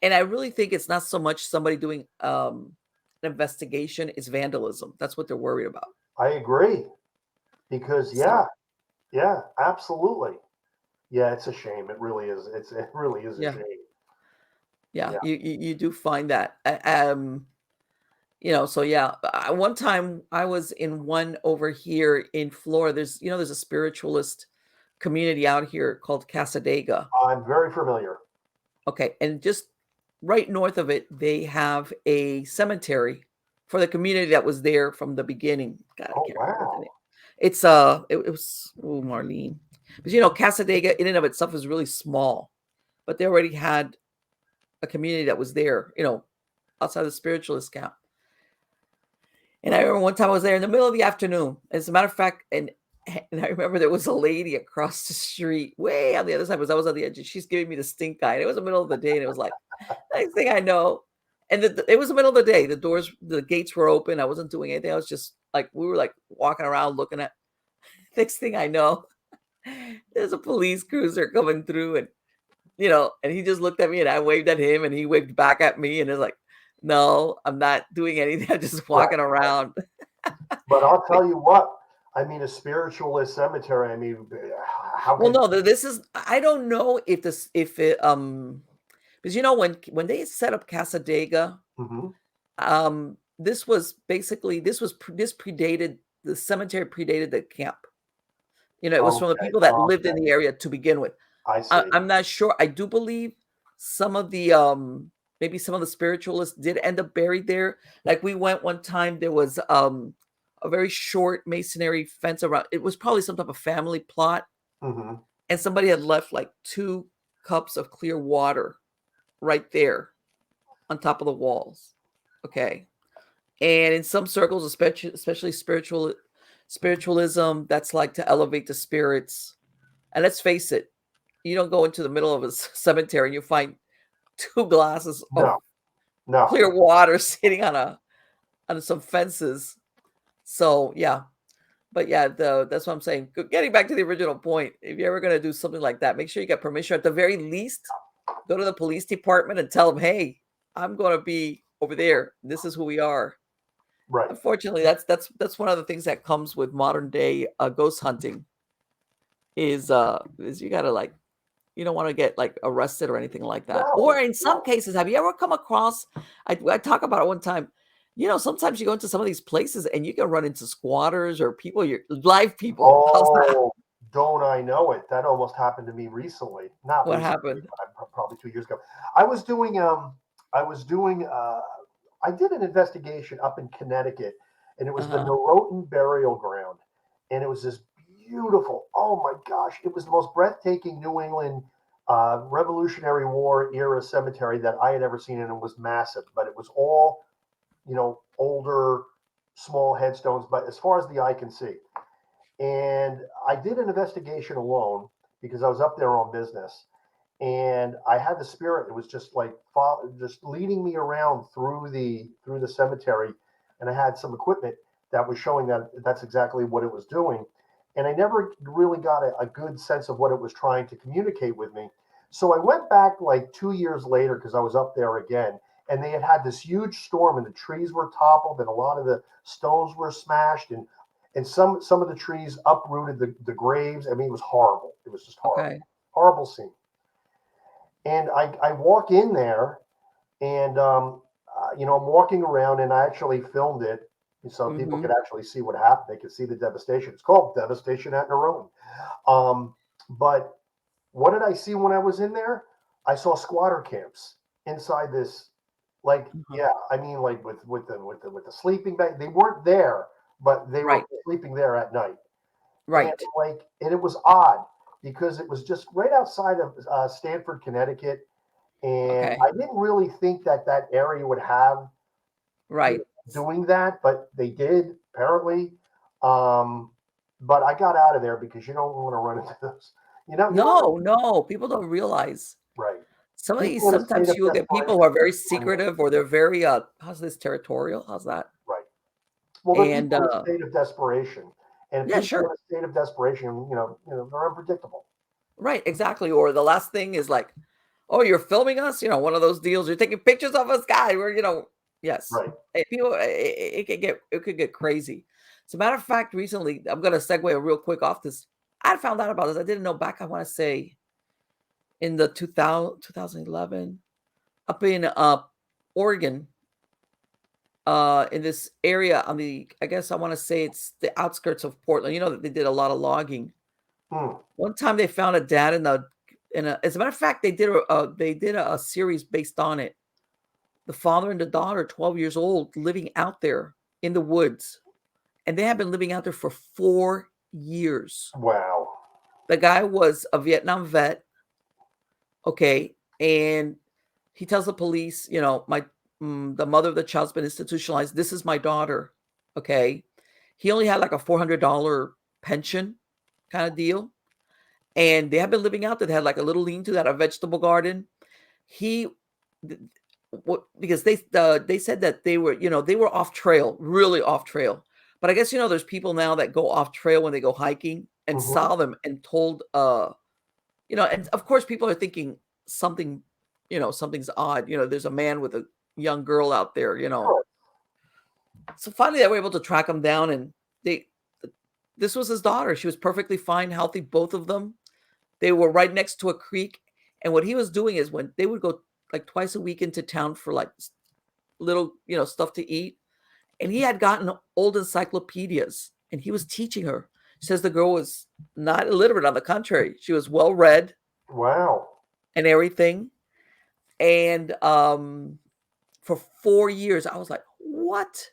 And I really think it's not so much somebody doing an investigation, it's vandalism. That's what they're worried about. I agree. Because So, yeah, absolutely. Yeah, it's a shame. It really is. It really is a yeah. shame. Yeah, Yeah. you do find that. So yeah, one time I was in one over here in Florida. There's a spiritualist community out here called Casadega. I'm very familiar. Okay, and just right north of it, they have a cemetery for the community that was there from the beginning. God, I Oh, can't remember the wow. name. It was Marlene, but Casadega in and of itself is really small, but they already had a community that was there, outside the spiritualist camp. And I remember one time I was there in the middle of the afternoon. As a matter of fact, and I remember there was a lady across the street, way on the other side, because I was on the edge, and she's giving me the stink eye. And it was the middle of the day, and it was like, next thing I know, and it was the middle of the day. The gates were open. I wasn't doing anything. I was just like, we were like walking around looking at. Next thing I know, there's a police cruiser coming through, and he just looked at me, and I waved at him, and he waved back at me, and it's like, no, I'm not doing anything. I'm just Right. walking around. But I'll tell you what, I mean, a spiritualist cemetery, I mean, how Well, can, no, this is. I don't know if it because when they set up Casadega, mhm. this predated the cemetery, predated the camp. It was from the Okay, people that lived in okay. the area to begin with. I see. I'm not sure. I do believe some of the maybe some of the spiritualists did end up buried there. Like we went one time, there was a very short masonry fence around. It was probably some type of family plot, Mhm. and somebody had left like 2 cups of clear water right there on top of the walls. Okay. And in some circles, especially spiritualism, that's like to elevate the spirits. And let's face it, you don't go into the middle of a cemetery and you find 2 glasses of No, no. clear water sitting on some fences. So yeah. But yeah, that's what I'm saying. Getting back to the original point, if you're ever gonna do something like that, make sure you get permission. At the very least, go to the police department and tell them, "Hey, I'm gonna be over there. This is who we are." Right. Unfortunately, that's one of the things that comes with modern day ghost hunting is you gotta like you don't want to get like arrested or anything like that. Or No, in some no. cases, have you ever come across? I talk about it one time. Sometimes you go into some of these places and you can run into squatters or people, your live people. How's that? Oh, don't I know it? That almost happened to me recently. Not What recently, happened? but probably 2 years ago. I was doing I was doing I did an investigation up in Connecticut, and it was the Uh-huh. Norotan burial ground, and it was this beautiful. Oh my gosh, it was the most breathtaking New England Revolutionary War era cemetery that I had ever seen, and it was massive. But it was all older, small headstones, but as far as the eye can see. And I did an investigation alone because I was up there on business. And I had the spirit. It was just like just leading me around through the cemetery, and I had some equipment that was showing that that's exactly what it was doing. And I never really got a good sense of what it was trying to communicate with me. So I went back like 2 years later because I was up there again, and they had had this huge storm, and the trees were toppled, and a lot of the stones were smashed, and some of the trees uprooted the graves. I mean, it was horrible. It was just horrible, Okay. horrible scene. And I walk in there, and I'm walking around, and I actually filmed it so people Mm-hmm. could actually see what happened. They could see the devastation. It's called Devastation at Nerone. But what did I see when I was in there? I saw squatter camps inside this. Like, Uh-huh. yeah, I mean, like with the sleeping bag. They weren't there, but they were Right. sleeping there at night. And Right. and it was odd because it was just right outside of Stamford, Connecticut, and Okay. I didn't really think that that area would have Right. doing that, but they did apparently. Um, but I got out of there because you don't want to run into those. You don't No, no. People don't realize right. some of these. People in a state Sometimes of you'll get people who desperation are very when you're secretive or they're very how's this territorial? How's that? right. Well, they're And people in a state of desperation, and yeah, people in sure. a state of desperation, they're unpredictable. Right, exactly. Or the last thing is like, "Oh, you're filming us?" One of those deals. You're taking pictures of us, guy. Yes. Right. People, it could get crazy. As a matter of fact, recently, I'm gonna segue real quick off this. I found out about this. I didn't know back. I want to say in the 2011. up in Oregon, in this area on I guess I want to say it's the outskirts of Portland. You know that they did a lot of logging. Hmm. One time they found a dad as a matter of fact, they did a series based on it. The father and the daughter, 12 years old, living out there in the woods, and they have been living out there for 4 years. Wow. The guy was a Vietnam vet, okay, and he tells the police, the mother of the child's been institutionalized. This is my daughter, okay. He only had like a $400 pension kind of deal, and they have been living out there. They had like a little lean-to, that a vegetable garden. He, because they said that they were off trail, really off trail. But I guess there's people now that go off trail when they go hiking and Mhm. saw them and told and of course people are thinking something, something's odd. There's a man with a young girl out there. Sure. So finally they were able to track him down, and they this was his daughter. She was perfectly fine, healthy, both of them. They were right next to a creek, and what he was doing is when they would go like twice a week into town for like little, stuff to eat, and he had gotten old encyclopedias, and he was teaching her. She says the girl was not illiterate, on the contrary, she was well read Wow. and everything. And for 4 years, I was like, what?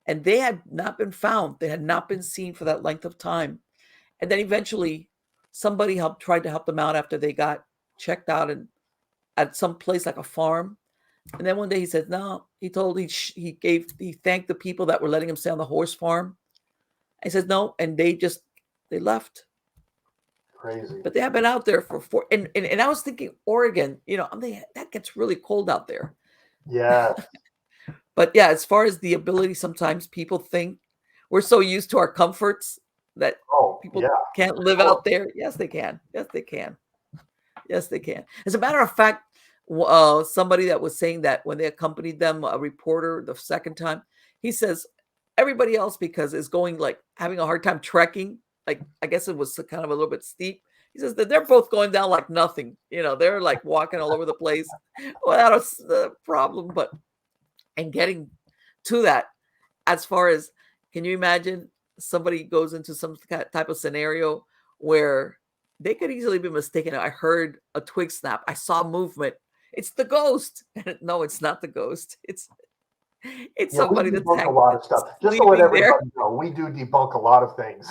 And they had not been found. They had not been seen for that length of time. And then eventually somebody tried to help them out after they got checked out and at some place like a farm. And then one day he said, no, he thanked the people that were letting him stay on the horse farm. He says, no. And they left. Crazy. But they have been out there for and I was thinking Oregon, that gets really cold out there. Yeah. But yeah, as far as the ability, sometimes people think we're so used to our comforts that Oh, people yeah. can't live Sure. out there. Yes, they can. Yes, they can. Yes, they can. As a matter of fact, somebody that was saying that when they accompanied them, a reporter, the second time, he says everybody else, because is going like having a hard time trekking. Like I guess it was kind of a little bit steep. He says that they're both going down like nothing. They're like walking all over the place without a problem. But and getting to that, as far as, can you imagine somebody goes into some type of scenario where they could easily be mistaken? I heard a twig snap. I saw movement. It's the ghost. No, it's not the ghost. It's Yeah, we somebody that's debunk a lot of stuff. Just to let sleeping there. everybody know, we do debunk a lot of things.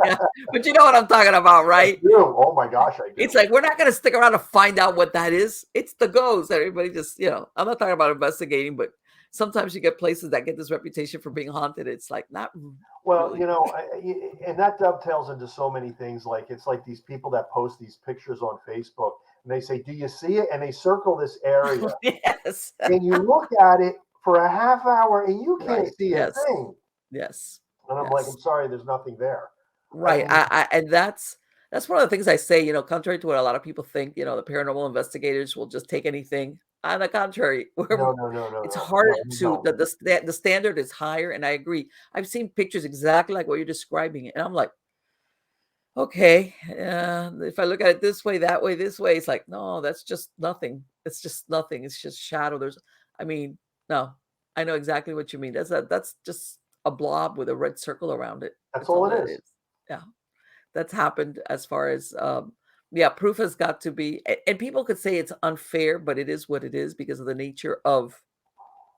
Yeah, but you know what I'm talking about, right? I do. Oh my gosh, I do. It's like we're not going to stick around to find out what that is. It's the ghost. Everybody just, I'm not talking about investigating, but sometimes you get places that get this reputation for being haunted. It's like not Well, really. and that dovetails into so many things. Like it's like these people that post these pictures on Facebook and they say, "Do you see it?" And they circle this area, Yes. and you look at it for a half hour and you can't Right. see a Yes. thing. Yes. And I'm like, Yes. I'm sorry, there's nothing there. Right. And And that's one of the things I say, contrary to what a lot of people think, the paranormal investigators will just take anything. On the contrary, no, no, no, no, it's no, harder no, we to don't. the standard is higher, and I agree. I've seen pictures exactly like what you're describing, and I'm like, okay, if I look at it this way, that way, this way, it's like, no, that's just nothing. It's just nothing. It's just shadow. I mean, no, I know exactly what you mean. That's just a blob with a red circle around it. That's That's all all it that is. is. Yeah, that's happened as far as, yeah, proof has got to be, and people could say it's unfair, but it is what it is because of the nature of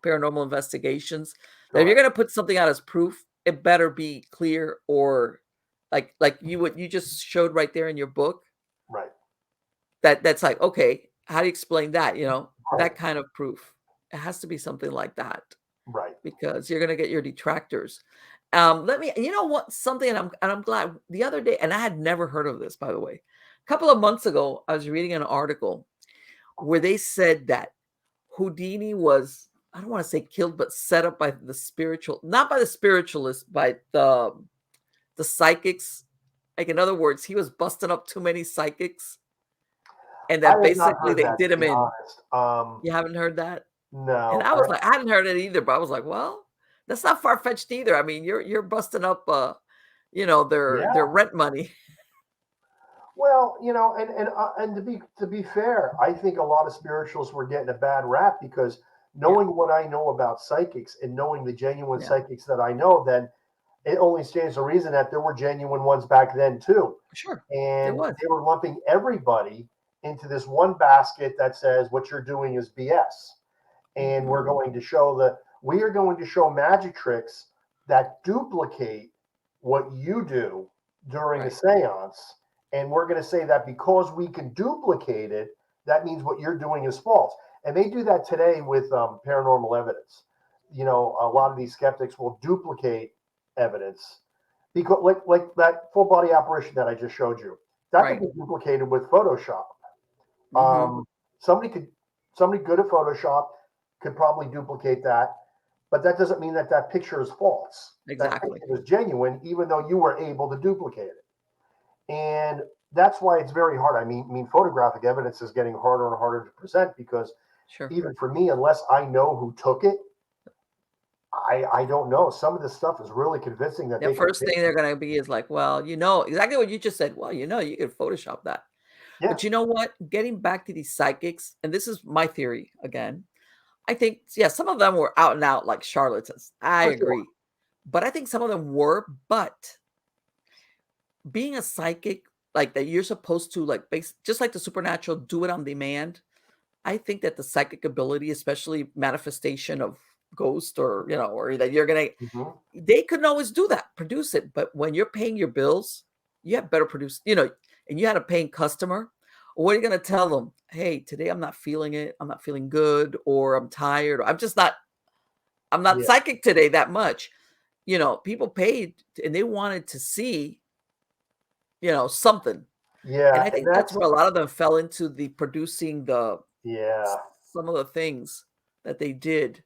paranormal investigations. That if you're Sure. going to put something out as proof, it better be clear, or like you just showed right there in your book. Right. That's like, okay, how do you explain that? Right. That kind of proof. It has to be something like that, Right. because you're going to get your detractors. Let me, you know what, something, and I'm glad the other day, and I had never heard of this, by the way. A couple of months ago, I was reading an article where they said that Houdini was, I don't want to say killed, but set up by not by the spiritualists, by the psychics. Like, in other words, he was busting up too many psychics, and I that have not basically heard they that, did to him be in. honest. You haven't heard that? And No. I was like, I hadn't heard it either, but I was like, well, that's not far fetched either. I mean, you're busting up, their Yeah. rent money. Well, and to be fair, I think a lot of spirituals were getting a bad rap because Yeah, knowing what I know about psychics and knowing the genuine yeah, psychics that I know, then it only stands to reason that there were genuine ones back then too. sure. There And was. they were lumping everybody into this one basket that says what you're doing is BS. And Mhm. we are going to show magic tricks that duplicate what you do during a Right, seance. And we're going to say that because we can duplicate it, that means what you're doing is false. And they do that today with paranormal evidence. A lot of these skeptics will duplicate evidence because, like that full body apparition that I just showed you, that could right. be duplicated with Photoshop. Mhm. Um, somebody could somebody good at Photoshop could probably duplicate that, but that doesn't mean that that picture is false. That Exactly. picture is genuine, even though you were able to duplicate it. And that's why it's very hard. I mean, photographic evidence is getting harder and harder to present because Sure. even for me, unless I know who took it, I don't know. Some of this stuff is really convincing that The they can first fake thing they're it. gonna be is like, "Well, exactly what you just said. Well, you could Photoshop that." Yeah, But you know what? Getting back to these psychics, and this is my theory again, I think, yeah, some of them were out and out like charlatans. I for sure. agree. But I think some of them were, but being a psychic, like that you're supposed to like just like the supernatural, do it on demand. I think that the psychic ability, especially manifestation of ghost or that you're gonna Hmm. they couldn't always do that, produce it. But when you're paying your bills, you have better and you had a paying customer. What are you gonna tell them? Hey, today I'm not feeling it. I'm not feeling good, or I'm tired, or I'm not Yeah, psychic today that much. People paid and they wanted to see, something. And yeah, I and think that's that's where a lot of them fell into the producing yeah, some of the things that they did,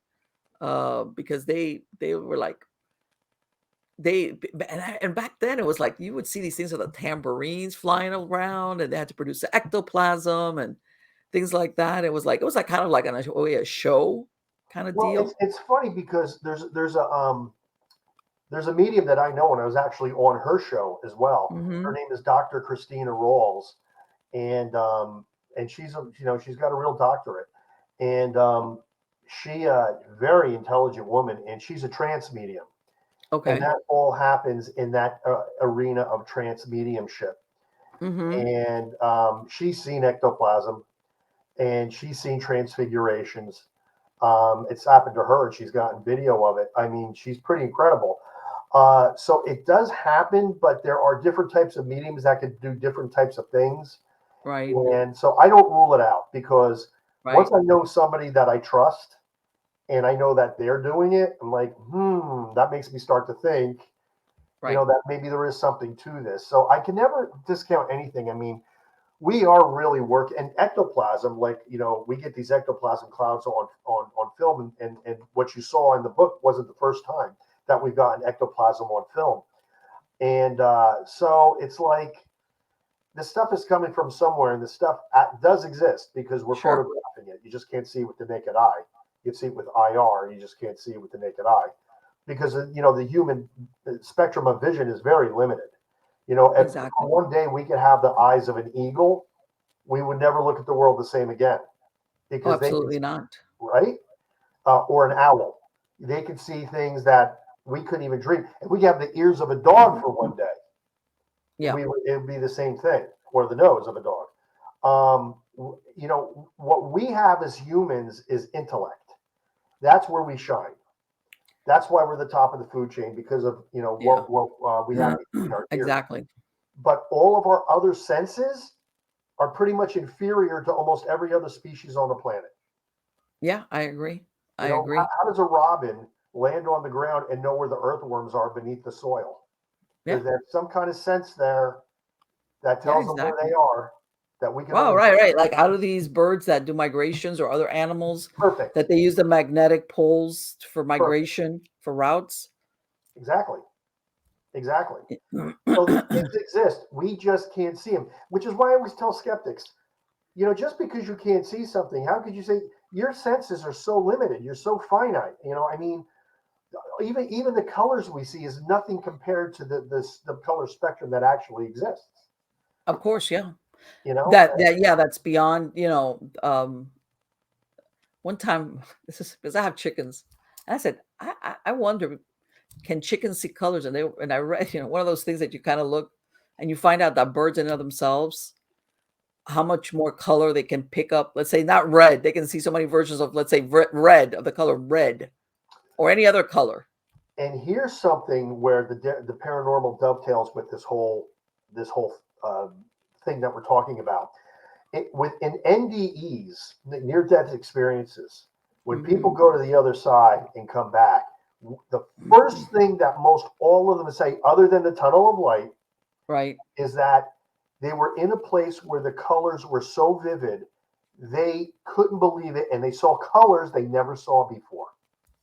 because they were like and back then it was like you would see these things with the tambourines flying around, and they had to produce the ectoplasm and things like that. It was like kind of like a show kind of well, it's deal. it's funny because there's a medium that I know, and I was actually on her show as well. Her Mhm. name is Dr. Christina Rawls, and she's got a real doctorate, and she very intelligent woman, and she's a trance medium, and Okay. that all happens in that arena of trance mediumship. Mhm. And she's seen ectoplasm, and she's seen transfigurations. It's happened to her, and she's gotten video of it. I mean, she's pretty incredible. So it does happen, but there are different types of mediums that could do different types of things. Right. And so I don't rule it out because once Right. I know somebody that I trust and I know that they're doing it, I'm like, that makes me start to think, Right. that maybe there is something to this. So I can never discount anything. I mean, we are really working and ectoplasm, like, we get these ectoplasm clouds on film, and what you saw in the book wasn't the first time that we've gotten ectoplasm on film. And so it's like this stuff is coming from somewhere, and this stuff does exist because we're Sure. photographing it. You just can't see it with the naked eye. You can see it with IR. You just can't see it with the naked eye because the human spectrum of vision is very limited. If Exactly. one day we could have the eyes of an eagle, we would never look at the world the same again Oh, because they can, absolutely not. right? Or an owl, they could see things that we couldn't even dream. If we have the ears of a dog for one day, Yeah. it would be the same thing, or the nose of a dog. What we have as humans is intellect. That's where we shine. That's why we're the top of the food chain because of Yeah. what we have between our ears. Exactly. But all of our other senses are pretty much inferior to almost every other species on the planet. Yeah, I agree. I How, agree. how does a robin land on the ground and know where the earthworms are beneath the soil? Yeah. There's some kind of sense there that Yeah, tells them where they exactly. are that we can Wow, only right, right. Like, how do these birds that do migrations or other animals perfect, that they use the magnetic poles for perfect, migration, for routes? exactly, exactly. So these things exist. We just can't see them, which is why I always tell skeptics, just because you can't see something, how could you say your senses are so limited? You're so finite. I mean, even the colors we see is nothing compared to the color spectrum that actually exists. Of course, yeah. You know, That that's beyond, one time this is because I have chickens. And I said, I wonder, can chickens see colors? And I read, one of those things that you kind of look and you find out that birds in and of themselves, how much more color they can pick up. Let's say not red, they can see so many versions of, let's say, red, of the color red or any other color. and here's something where the paranormal dovetails with this whole thing that we're talking about. In NDEs, near death experiences, when people Hmm. go to the other side and come back, the first thing that most all of them say, other than the tunnel of light, Right. is that they were in a place where the colors were so vivid they couldn't believe it, and they saw colors they never saw before.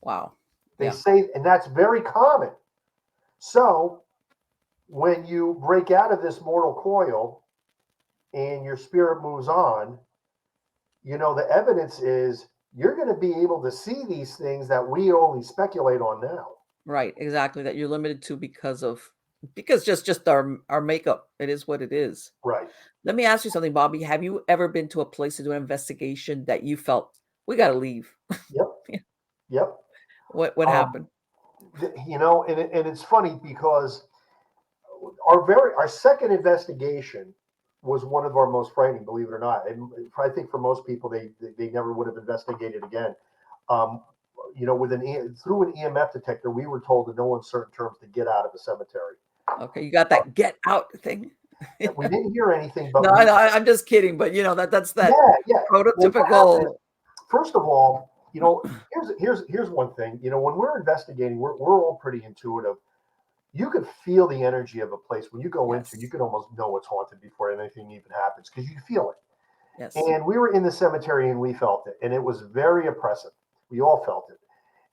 Wow. They Yeah. say, and that's very common. So when you break out of this mortal coil and your spirit moves on, the evidence is you're going to be able to see these things that we only speculate on now. Right. Exactly. That you're limited to because just our makeup. It is what it is. Right. Let me ask you something, Bobby. Have you ever been to a place to do an investigation that you felt we got to leave? Yep. Yep. What Um, happened? and it's funny because our second investigation was one of our most frightening, believe it or not. And I think for most people, they never would have investigated again. Um, through an EMF detector, we were told in no uncertain terms to get out of the cemetery. Okay, you got Uh, that get out thing. we didn't hear anything, No, but I'm just kidding. But that's that yeah, yeah. Well, what happened is, prototypical. first of all, here's one thing. When we're investigating, we're all pretty intuitive. You can feel the energy of a place when you go into. You Yes, can almost know it's haunted before anything even happens because you feel it. yes, And we were in the cemetery and we felt it, and it was very oppressive. We all felt it.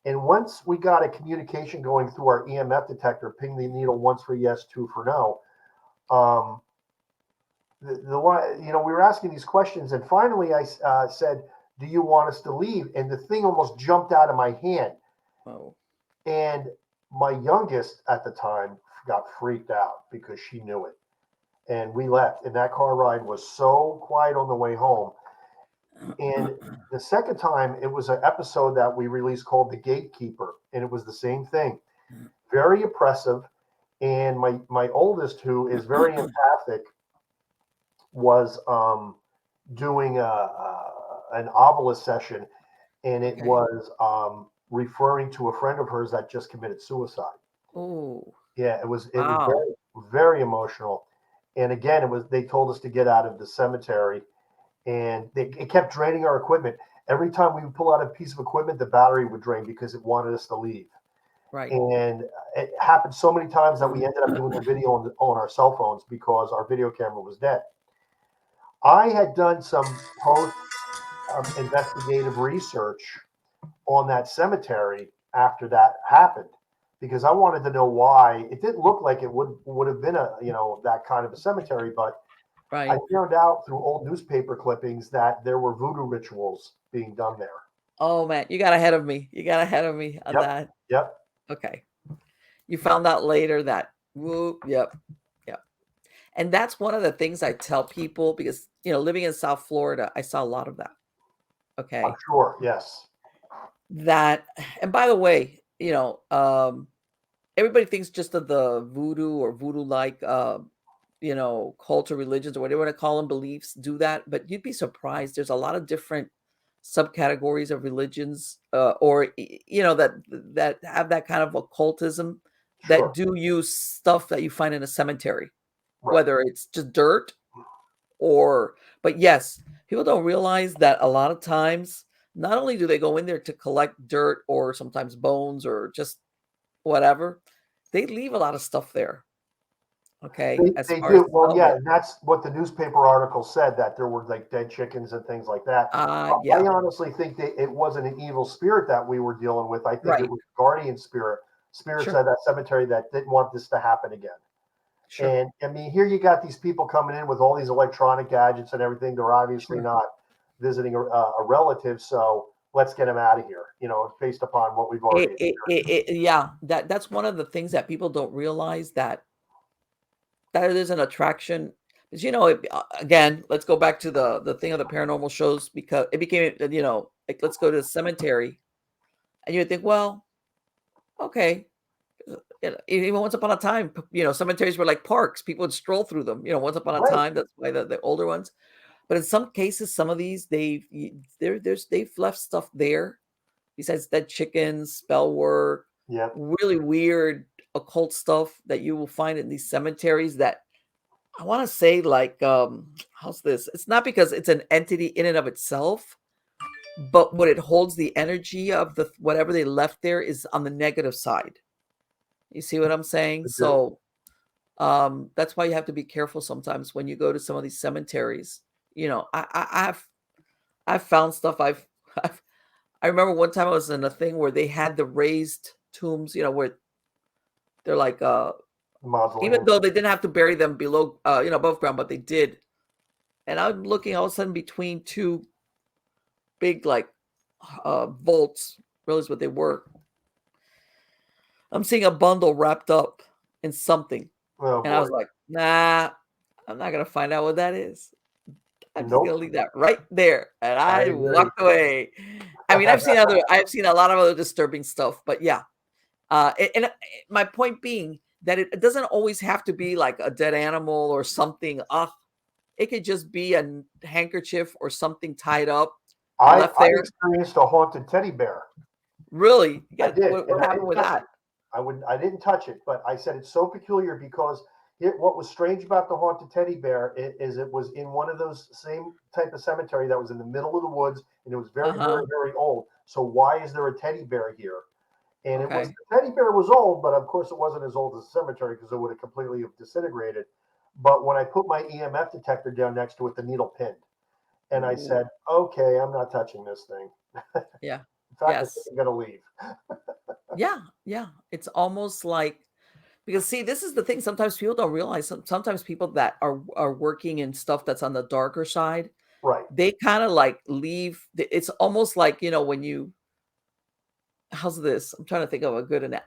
And once we got a communication going through our EMF detector, ping the needle once for yes, two for no. Um, the one, we were asking these questions, and finally I said, "Do you want us to leave?" And the thing almost jumped out of my hand. oh, And my youngest at the time got freaked out because she knew it. And we left. And that car ride was so quiet on the way home. And the second time, it was an episode that we released called The Gatekeeper. And it was the same thing, very oppressive. And my oldest, who is very empathic, was doing an obelisk session. And it okay. was referring to a friend of hers that just committed suicide. Oh, Yeah, it was wow. very very emotional. And again, it was they told us to get out of the cemetery, and it kept draining our equipment. Every time we would pull out a piece of equipment, the battery would drain because it wanted us to leave. Right. And it happened so many times that we ended up doing the video on our cell phones because our video camera was dead. I had done some post investigative research on that cemetery after that happened because I wanted to know why. It didn't look like it would have been a that kind of a cemetery, but I Right. found out through old newspaper clippings that there were voodoo rituals being done there. Oh man, you got ahead of me. You got ahead of me on Yep, that. yep, Okay. You found out later that whoop, yep, yep. And that's one of the things I tell people because, living in South Florida, I saw a lot of that. I'm Okay. sure. Yes, That and by the way, everybody thinks just of the voodoo or voodoo like cult or religions or whatever you want to call them, beliefs do that. But you'd be surprised. There's a lot of different subcategories of religions that have that kind of occultism that sure, do use stuff that you find in a cemetery, right. whether it's just dirt or but yes, people don't realize that a lot of times not only do they go in there to collect dirt or sometimes bones or just whatever, they leave a lot of stuff there, okay, as They far as do the well. Yeah, salvage. and that's what the newspaper article said that there were like dead chickens and things like that. I Yeah, honestly think that it wasn't an evil spirit that we were dealing with. I think it right. was guardian spirits Sure, at that cemetery that didn't want this to happen again. sure. And I mean, here you got these people coming in with all these electronic gadgets and everything. They're obviously Sure. not visiting a relative, so let's get them out of here. Based upon what we've already experienced. Yeah, that's one of the things that people don't realize that there's an attraction. 'Cause, again, let's go back to the thing of the paranormal shows because it became, like let's go to the cemetery, and you would think, well, okay, even once upon a time, cemeteries were like parks. People would stroll through them. Once upon a Right. time, that's why the older ones. But in some cases, some of these they've left stuff there besides dead chickens, spell work, Yeah. really weird occult stuff that you will find in these cemeteries that I want to say like how's this? It's not because it's an entity in and of itself, but what it holds the energy of the whatever they left there is on the negative side. You see what I'm saying? I do. So that's why you have to be careful sometimes when you go to some of these cemeteries. I've found stuff I've I remember one time I was in a thing where they had the raised tombs, where they're like even Mausoleum. though they didn't have to bury them below above ground, but they did. And I'm looking all of a sudden between two big like vaults, realize what they were. I'm seeing a bundle wrapped up in something. Oh And I boy. was like, nah, I'm not gonna find out what that is. I'm just gonna Nope. leave that right there. And I I agree. walked away. I mean, I've seen a lot of other disturbing stuff, but yeah. My point being that it doesn't always have to be like a dead animal or something. It could just be a handkerchief or something tied up, left I there. experienced a haunted teddy bear. Really? I Yeah. did, What and I happened didn't with touch it. that? I didn't touch it, but I said it's so peculiar because what was strange about the haunted teddy bear is it was in one of those same type of cemetery that was in the middle of the woods, and it was very, very, Uh-huh. very old. So why is there a teddy bear here? And it was Okay. the teddy bear was old, but of course it wasn't as old as the cemetery because it would have completely disintegrated. But when I put my EMF detector down next to it, the needle pinned, and I Ooh. said, "Okay, I'm not touching this thing." Yeah. In fact, I think Yes. I'm gonna leave. Yeah. Yeah. It's almost like because see, this is the thing. Sometimes people don't realize. Sometimes people that are working in stuff that's on the darker side, Right, they kind of like leave. It's almost like when you how's this? I'm trying to think of a good the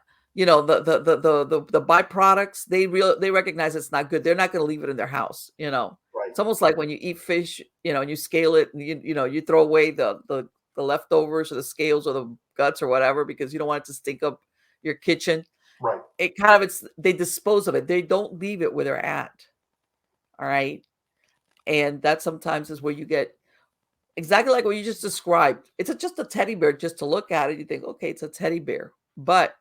byproducts, they recognize it's not good. They're not gonna leave it in their house. right, It's almost like when you eat fish, and you scale it and you throw away the leftovers or the scales or the guts or whatever because you don't want it to stink up your kitchen. right. It kind of they dispose of it. They don't leave it where they're at. All right. And that sometimes is where you get exactly like what you just described. It's just a teddy bear just to look at it. You think, okay, it's a teddy bear. But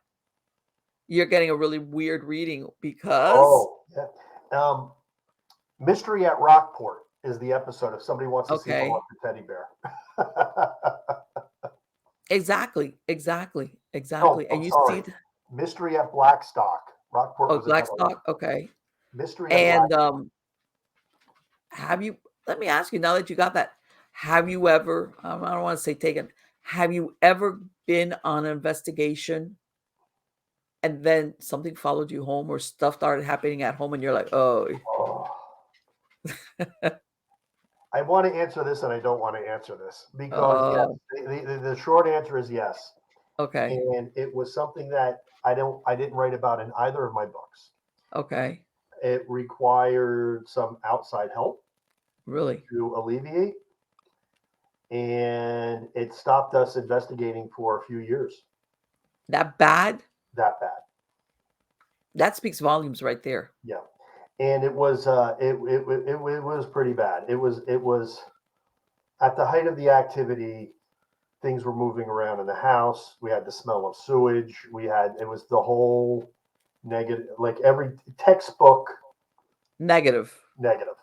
you're getting a really weird reading because Oh, yeah. Um, Mystery at Rockport is the episode if somebody wants to see the okay. haunted teddy bear. Exactly, exactly, No, exactly. I'm And you see sorry. Mystery at Blackstock. Rockport oh, was another one. Blackstock, okay. Mystery at And, Blackstock. have you let me ask you now that you got that, have you ever, I don't wanna say taken, have you ever been on an investigation and then something followed you home or stuff started happening at home and you're like, "Oh." Oh, I want to answer this and I don't want to answer this because yes, Oh, the short answer is yes, okay, and it was something that I didn't write about in either of my books. okay. It required some outside help Really? to alleviate, and it stopped us investigating for a few years. That bad? That bad. That speaks volumes right there. Yeah, and it was it was pretty bad. It was at the height of the activity. Things were moving around in the house. We had the smell of sewage. It was the whole negative, like every textbook Negative. negative.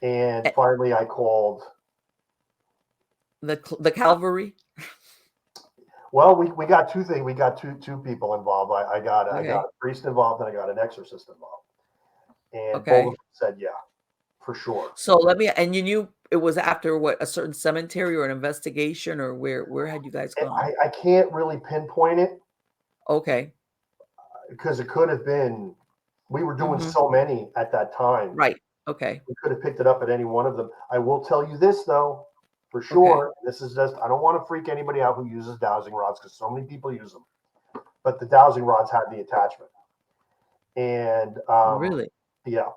And Eh, finally, I called. the cavalry? Well, we got two things. We got two people involved. I got Okay, a priest involved and I got an exorcist involved, and both of okay. them said yeah, for sure. So let me and you knew it was after what, a certain cemetery or an investigation or where had you guys gone? I can't really pinpoint it Okay. because it could have been. We were doing Mhm. so many at that time. Right. Okay. We could have picked it up at any one of them. I will tell you this though, for Okay. sure. This is just I don't want to freak anybody out who uses dowsing rods because so many people use them. But the dowsing rods had the attachment, and Really? yeah,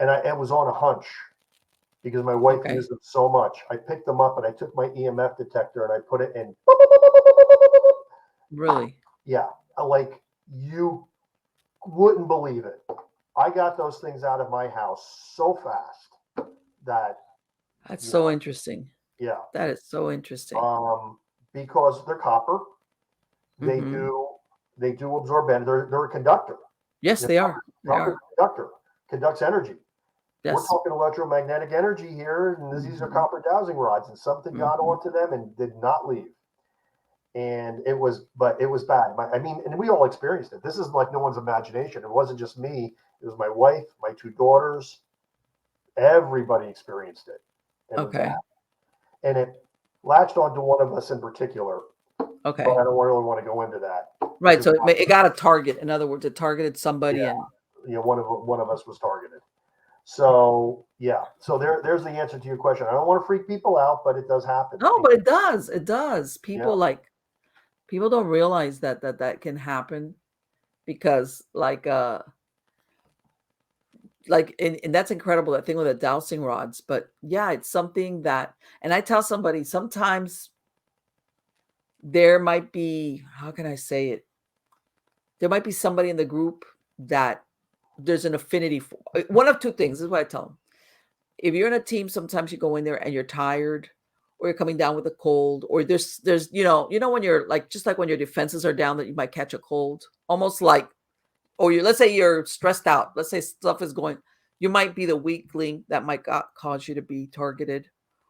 and it was on a hunch because my wife Okay. used them so much. I picked them up and I took my EMF detector and I put it in. Really? Yeah, like you wouldn't believe it. I got those things out of my house so fast that That's you so know, interesting. yeah. That is so interesting. Um, because they're copper, they Hmm. do they do absorb energy. They're a conductor. Yes, You know, they are. They copper are. is a conductor, conducts energy. We're Yes. talking electromagnetic energy here, and these are Hmm. copper dowsing rods, and something got Hmm. onto them and did not leave. And but it was bad. I mean, and we all experienced it. This isn't like no one's imagination. It wasn't just me. It was my wife, my two daughters. Everybody experienced it. It was bad, Okay. and it latched onto one of us in particular. But Okay. I don't really want to go into that Right. because So it got a target. In other words, it targeted somebody, yeah, and one of us was targeted. So yeah, so there's the answer to your question. I don't want to freak people out, but it does happen. no, but it does. It does. Yeah, People don't realize that can happen because and that's incredible, that thing with the dowsing rods. But yeah, it's something that, and I tell somebody sometimes there might be, how can I say it? There might be somebody in the group that there's an affinity for. One of two things, this is what I tell them. If you're in a team, sometimes you go in there and you're tired, or you're coming down with a cold, or there's when you're like, just like when your defenses are down, that you might catch a cold, almost like, or let's say you're stressed out. Let's say stuff is going, you might be the weak link that might cause you to be targeted.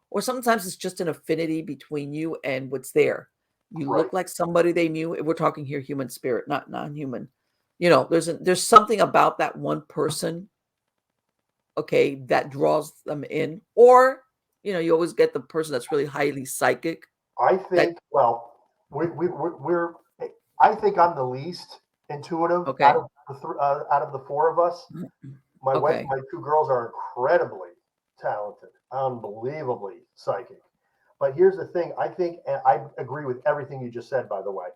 Or sometimes it's just an affinity between you and what's there. You right. look like somebody they knew. We're talking here human spirit, not non-human. There's something about that one person, okay, that draws them in. Or, you always get the person that's really highly psychic. I That think well, we're I think I'm the least intuitive okay. out of the four of us. My wife and Okay. my two girls are incredibly talented, unbelievably psychic. But here's the thing: I think, and I agree with everything you just said, by the way.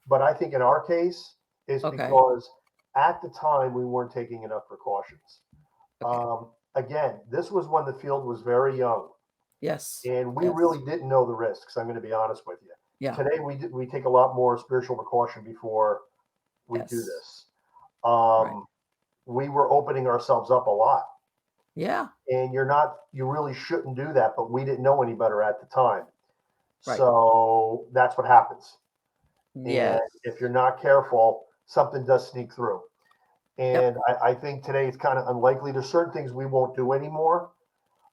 But I think in our case, is Okay. because at the time we weren't taking enough precautions. Okay. Again, this was when the field was very young, Yes. and we Yes. really didn't know the risks. I'm going to be honest with you. Yeah. Today we take a lot more spiritual precaution before we do Yes. this. Right. Um, we were opening ourselves up a lot, Yeah. and you really shouldn't do that, but we didn't know any better at the time. Right. So that's what happens. And Yes. if you're not careful, something does sneak through. Yep. And I think today it's kind of unlikely. There's certain things we won't do anymore.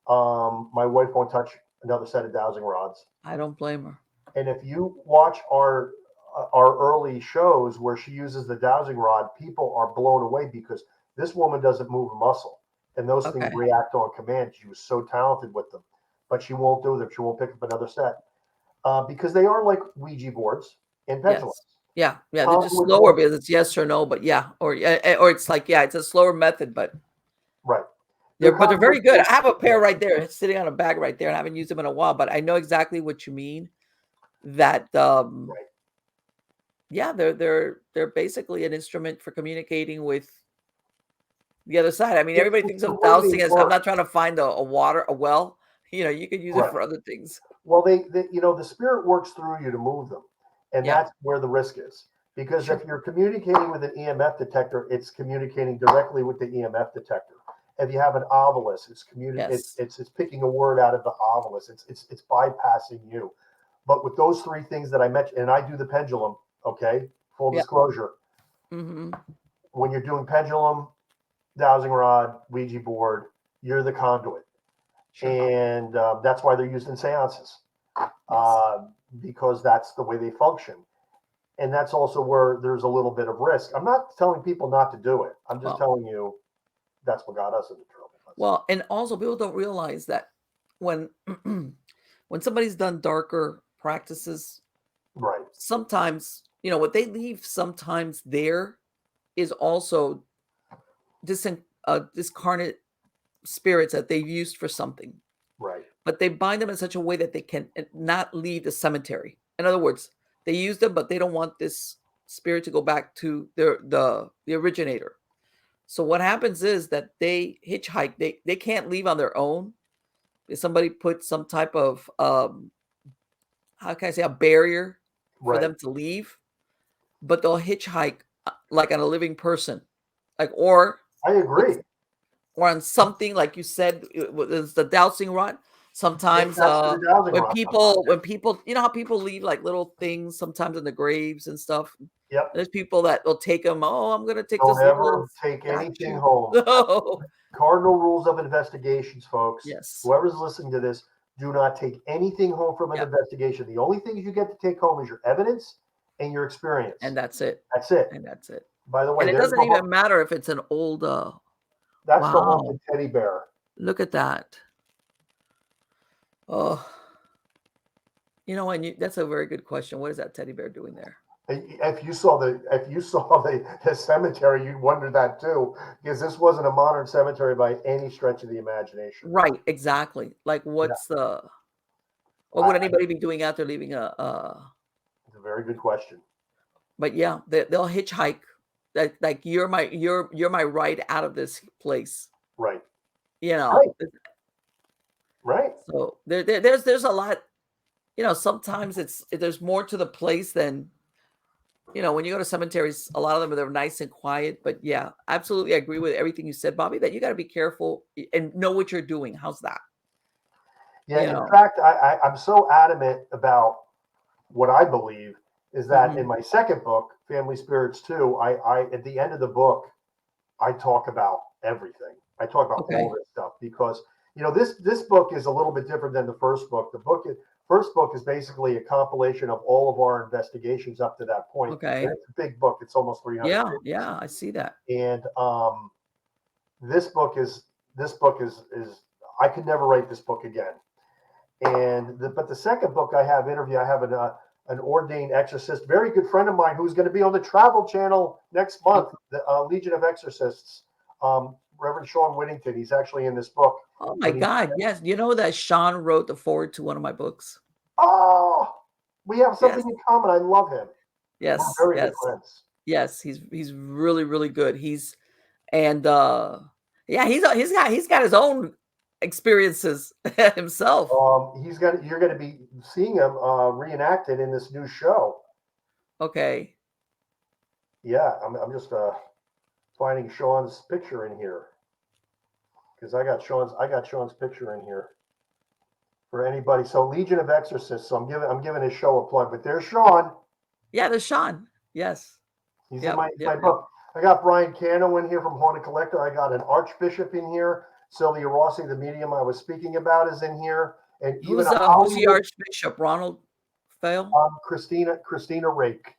My wife won't touch another set of dowsing rods. I don't blame her. And if you watch our early shows where she uses the dowsing rod, people are blown away because this woman doesn't move a muscle, and those things Okay. react on command. She was so talented with them, but she won't do them. She won't pick up another set because they are like Ouija boards and pendulums. Yes. Yeah. Yeah. They're just Conduit slower voltage, because it's yes or no, but yeah. Or it's like, yeah, it's a slower method, but right? They're they're conduit very good. I have a voltage. pair right there sitting on a bag right there, and I haven't used them in a while, but I know exactly what you mean. That Right. yeah, they're basically an instrument for communicating with the other side. I mean, everybody It's thinks the of way they dowsing as, I'm work. not trying to find a well. You could use it Right. for other things. Well, the spirit works through you to move them, and Yeah. that's where the risk is. Because if Sure. you're communicating with an EMF detector, it's communicating directly with the EMF detector. If you have an obelisk, Yes. it's picking a word out of the obelisk. It's bypassing you. But with those three things that I mentioned, and I do the pendulum. Okay, full Yeah. disclosure. Hmm. When you're doing pendulum, dowsing rod, Ouija board, you're the conduit, Sure. and that's why they're used in seances. Yes. uh, because that's the way they function. And that's also where there's a little bit of risk. I'm not telling people not to do it. I'm just Well, telling you that's what got us into trouble. Let's say. and also people don't realize that when when somebody's done darker practices, Right, sometimes, what they leave sometimes there is also discarnate spirits that they've used for something, right, but they bind them in such a way that they can not leave the cemetery. In other words, they use them, but they don't want this spirit to go back to the originator. So what happens is that they hitchhike. They can't leave on their own. If somebody puts some type of how can I say, a barrier for Right. them to leave, but they'll hitchhike like on a living person, like or I agree. or on something like you said is the dowsing rod. Yeah, Sometimes that's the dowsing when rod sometimes. people you know how people leave like little things sometimes in the graves and stuff. Yep. There's people that will take them. Oh, I'm gonna take Don't this little ever take anything statue. home. No. Cardinal rules of investigations, folks. Yes. Whoever's listening to this, do not take anything home from an Yeah. investigation. The only things you get to take home is your evidence and your experience. And that's it. That's it. And that's it. By the way, And it there's doesn't the even matter if it's an old that's the wow. haunted teddy bear. Look at that. Oh, and that's a very good question. What is that teddy bear doing there? If you saw the cemetery, you'd wonder that too, because this wasn't a modern cemetery by any stretch of the imagination. Right, exactly. Like Yeah, what would anybody be doing out there leaving it's a very good question. but yeah, they'll hitchhike. Like you're my ride out of this place. Right, You right, know. right. So there's a lot, sometimes there's more to the place than when you go to cemeteries, a lot of them they're nice and quiet. But yeah, absolutely, I agree with everything you said, Bobby. That you got to be careful and know what you're doing. How's that? Yeah. In fact, I'm so adamant about what I believe is that in Hmm. my second book, Family Spirits 2, I at the end of the book, I talk about everything. I talk about all Okay. this stuff because this book is a little bit different than the first book. First book is basically a compilation of all of our investigations up to that point. And Okay. it's a big book. It's almost 300 Yeah. pages. Yeah. I see that. And this book is I could never write this book again. But the second book I have an ordained exorcist, very good friend of mine who's going to be on the Travel Channel next month, Okay. the Legion of Exorcists, Reverend Sean Whittington. He's actually in this book, Oh my and he God. Yes. You know that Sean wrote the forward to one of my books. oh, we have something Yes. in common. I love him. We're Yes. very good Yes. friends. Yes. He's really, really good. And yeah, he's got his own experiences himself. You're going to be seeing him reenacted in this new show. Okay. Yeah, I'm just finding Sean's picture in here because I got Sean's picture in here for anybody. So Legion of Exorcists. So I'm giving his show a plug. But there's Sean. Yeah, there's Sean. Yes. He's in Yep. my Yep. Yep. book. I got Brian Cano in here from Haunted Collector. I got an Archbishop in here. Sylvia Rossi, the medium I was speaking about, is in here, and even a Who's the Hollywood Archbishop? Ronald Fail? Christina Rake.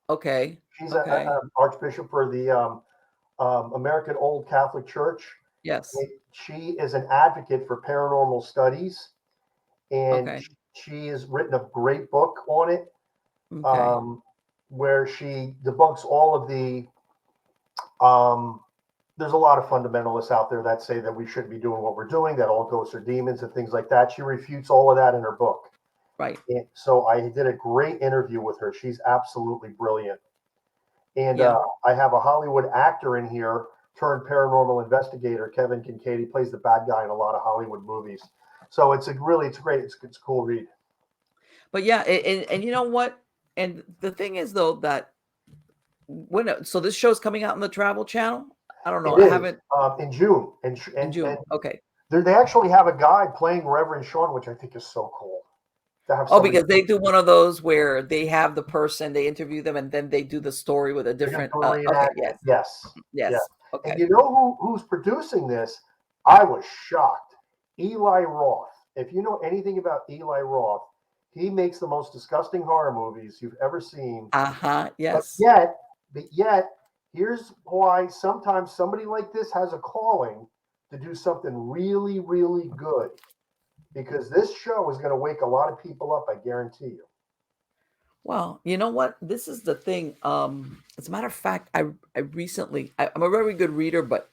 Okay. She's Okay. a Archbishop for the American Old Catholic Church. Yes. She is an advocate for paranormal studies, and Okay. she has written a great book on it, Okay. um, where she debunks all of the. There's a lot of fundamentalists out there that say that we shouldn't be doing what we're doing, that all ghosts are demons and things like that. She refutes all of that in her book. Right. And so I did a great interview with her. She's absolutely brilliant. And Yeah. I have a Hollywood actor in here turned paranormal investigator, Kevin Kincaid. He plays the bad guy in a lot of Hollywood movies. So it's great. It's a cool read. But yeah, and you know what? And the thing is though that so this show's coming out on the Travel Channel? I don't know. It I is haven't in June, in and June. Okay. they actually have a guy playing Reverend Sean, which I think is so cool to have Oh, somebody. because they do one of those where they have the person, they interview them, and then they do the story with a They're going to different. do a Okay, reenactment. yes, Yes, yeah. yes, And okay. you know who's producing this? I was shocked. Eli Roth. If you know anything about Eli Roth, he makes the most disgusting horror movies you've ever seen. But Yes. yet, but yet, here's why sometimes somebody like this has a calling to do something really, really good. Because this show is going to wake a lot of people up, I guarantee you. Well, you know what? This is the thing. As a matter of fact, I recently I'm a very good reader, but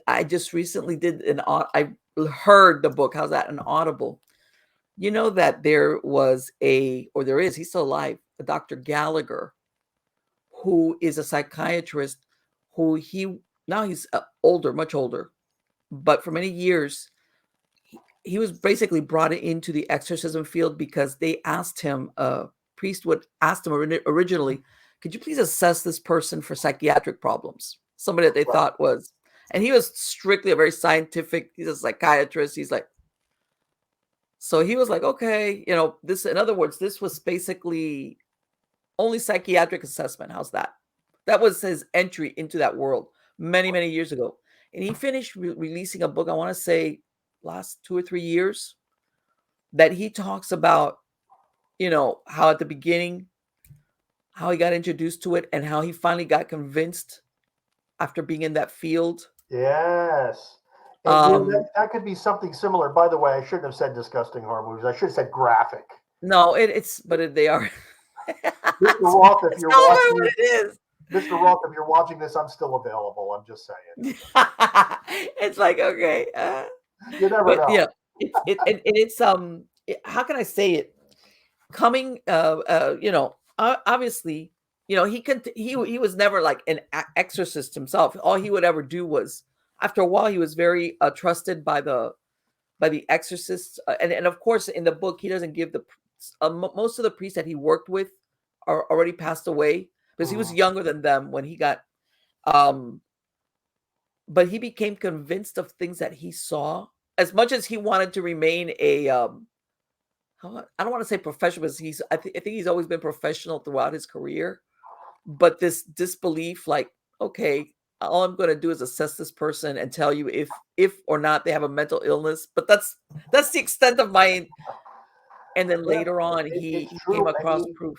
I just recently did I heard the book. How's that? An Audible. You know that there was or there is, he's still alive, a Dr. Gallagher, who is a psychiatrist who now he's older, much older, but for many years he was basically brought into the exorcism field because they asked him, priest would ask him originally, could you please assess this person for psychiatric problems? Somebody that they Right. thought was, and he was strictly a very scientific, he's a psychiatrist. He's like, so he was like, okay, this, in other words, this was basically only psychiatric assessment. How's that? That was his entry into that world many, many years ago. And he finished releasing a book, I want to say last 2 or 3 years, that he talks about, how at the beginning, how he got introduced to it and how he finally got convinced after being in that field. Yes. And that could be something similar. By the way, I shouldn't have said disgusting horror movies. I should have said graphic. No, they are. Mr. Roth, if you're watching what it is. Mr. Roth, if you're watching this, I'm still available. I'm just saying. It's like, okay. You never know. Yeah, it's how can I say it? Coming, obviously, he was never like an exorcist himself. All he would ever do was, after a while, he was very trusted by the exorcists, and of course, in the book, he doesn't give most of the priests that he worked with are already passed away because he was younger than them when he got. But he became convinced of things that he saw. As much as he wanted to remain a, I don't want to say professional, because I think he's always been professional throughout his career. But this disbelief, like, okay, all I'm going to do is assess this person and tell you if or not they have a mental illness. But that's the extent of my. And then later on, he came across proof.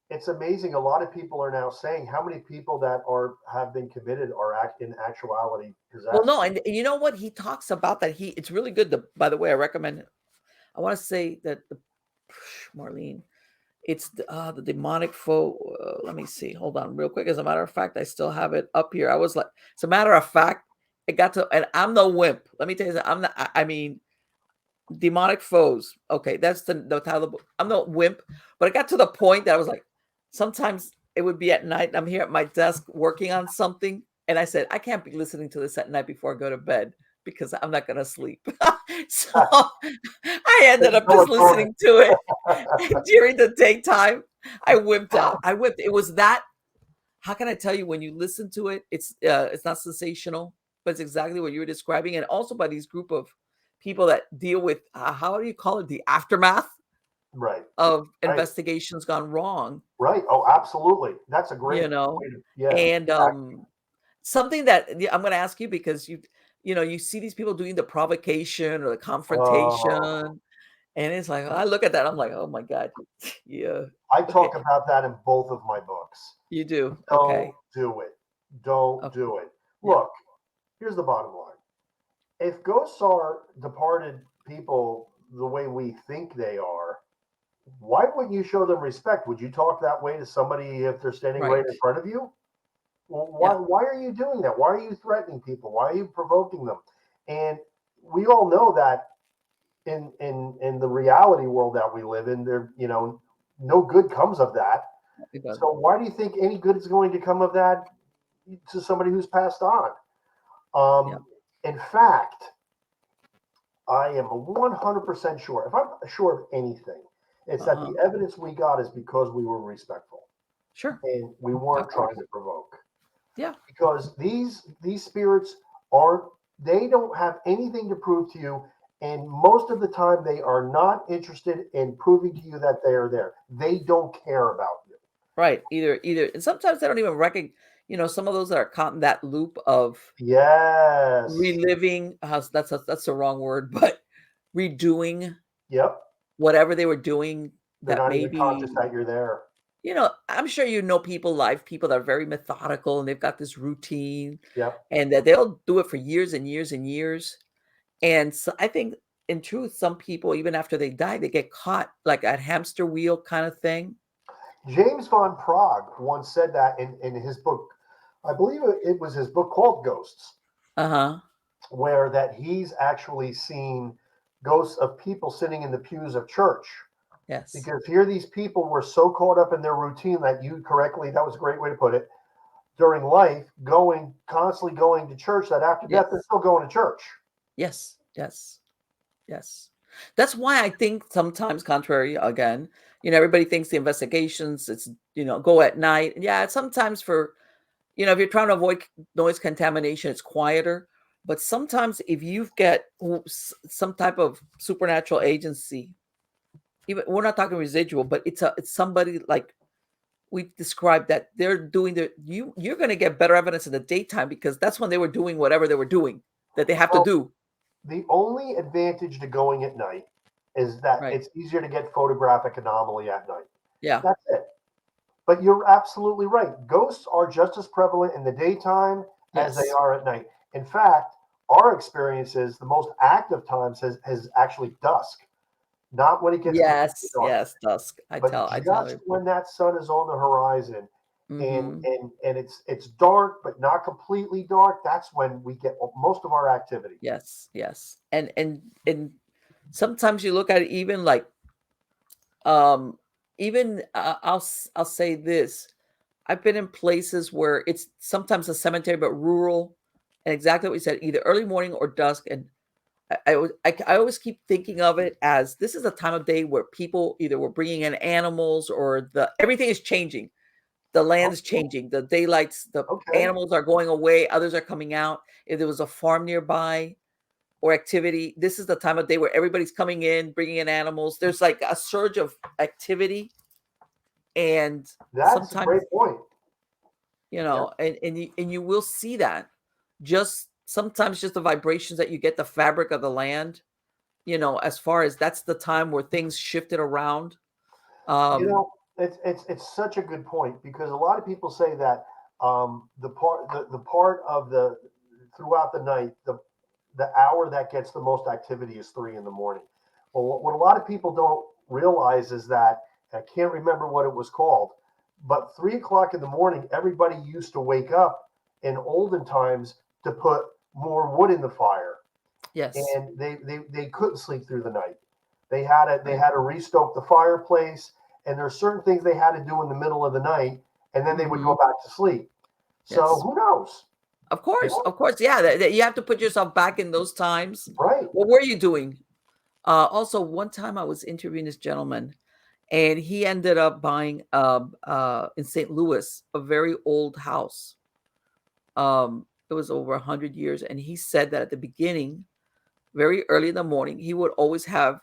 It's amazing. A lot of people are now saying how many people that have been committed are in actuality possessed. Well, no, and you know what? He talks about that. It's really good. By the way, I recommend it. I want to say that Marlene, it's the demonic foe. Let me see. Hold on real quick. As a matter of fact, I still have it up here. I was like, as a matter of fact, it got to, and I'm no wimp. Let me tell you that I'm not, I mean, demonic foes. Okay, that's the title of the book. I'm no wimp, but it got to the point that I was like, sometimes it would be at night and I'm here at my desk working on something. And I said, I can't be listening to this at night before I go to bed because I'm not going to sleep. So I ended up just listening to it during the daytime. I whipped out. It was that. How can I tell you, when you listen to it, it's not sensational, but it's exactly what you were describing. And also by these group of people that deal with, how do you call it? The aftermath. Right. Of investigations gone wrong. Right. Oh, absolutely. That's a great, and something that I'm going to ask you, because you see these people doing the provocation or the confrontation, and it's like, I look at that, I'm like, oh my God. Yeah. I talk about that in both of my books. You do. Don't do it. Don't do it. Look, here's the bottom line. If ghosts are departed people the way we think they are, why wouldn't you show them respect? Would you talk that way to somebody if they're standing right in front of you? Well, why are you doing that? Why are you threatening people? Why are you provoking them? And we all know that in the reality world that we live in, there, no good comes of that. So why do you think any good is going to come of that to somebody who's passed on? In fact, I am 100% sure. If I'm sure of anything, it's that the evidence we got is because we were respectful. Sure. And we weren't trying to provoke. Yeah. Because these spirits they don't have anything to prove to you. And most of the time they are not interested in proving to you that they are there. They don't care about you. Right. Either. And sometimes they don't even recognize, some of those that are caught in that loop of reliving, that's the wrong word, but redoing whatever they were doing. They're not even conscious that you're there. I'm sure people that are very methodical and they've got this routine. Yep. And that they'll do it for years and years and years. And so I think, in truth, some people, even after they die, they get caught like a hamster wheel kind of thing. James von Prague once said that in his book. I believe it was his book called Ghosts. Where that he's actually seen ghosts of people sitting in the pews of church. Yes. Because here these people were so caught up in their routine that that was a great way to put it, during life, constantly going to church, that after death they're Yes. still going to church. Yes. Yes. Yes. That's why I think sometimes, contrary again, everybody thinks the investigations, it's, go at night. Yeah, it's sometimes for, if you're trying to avoid noise contamination, it's quieter. But sometimes if you get some type of supernatural agency, even we're not talking residual, but it's somebody like we described that they're doing you're going to get better evidence in the daytime because that's when they were doing whatever they were doing that they have to Well, do. the only advantage to going at night is that Right. it's easier to get photographic anomaly at night. Yeah. That's it. But you're absolutely right. Ghosts are just as prevalent in the daytime as they Yes. are at night. In fact, our experience is the most active times has actually dusk, not when it gets completely Yes. dark, Yes. Dusk. but I tell just everybody. when that sun is on the horizon and Mm-hmm. it's dark but not completely dark. That's when we get most of our activity. Yes. Yes. And sometimes you look at it even like um even I'll say this. I've been in places where it's sometimes a cemetery but rural, and exactly what you said, either early morning or dusk. And I always keep thinking of it as this is a time of day where people either were bringing in animals or the everything is changing. The land is Okay, changing. The daylights, the okay. animals are going away. Others are coming out. If there was a farm nearby or activity, this is the time of day where everybody's coming in, bringing in animals. There's like a surge of activity, and That's a sometimes great point. Yeah. and you will see that just sometimes just the vibrations that you get, the fabric of the land, as far as that's the time where things shifted around. You um know, it's such a good point because a lot of people say that the part of the throughout the night, the hour that gets the most activity is 3 in the morning. Well, what a lot of people don't realize is that I can't remember what it was called, but 3 o'clock in the morning, everybody used to wake up in olden times to put more wood in the fire, yes. and they couldn't sleep through the night. They Right. had to restoke the fireplace, and there are certain things they had to do in the middle of the night, and then they would Hmm. go back to sleep. So Yes. who knows? Of You course, know, of course. Yeah, that you have to put yourself back in those times. right? What were you doing? Also, one time I was interviewing this gentleman, and he ended up buying in St. Louis a very old house. It was over 100 years, and he said that at the beginning, very early in the morning, he would always have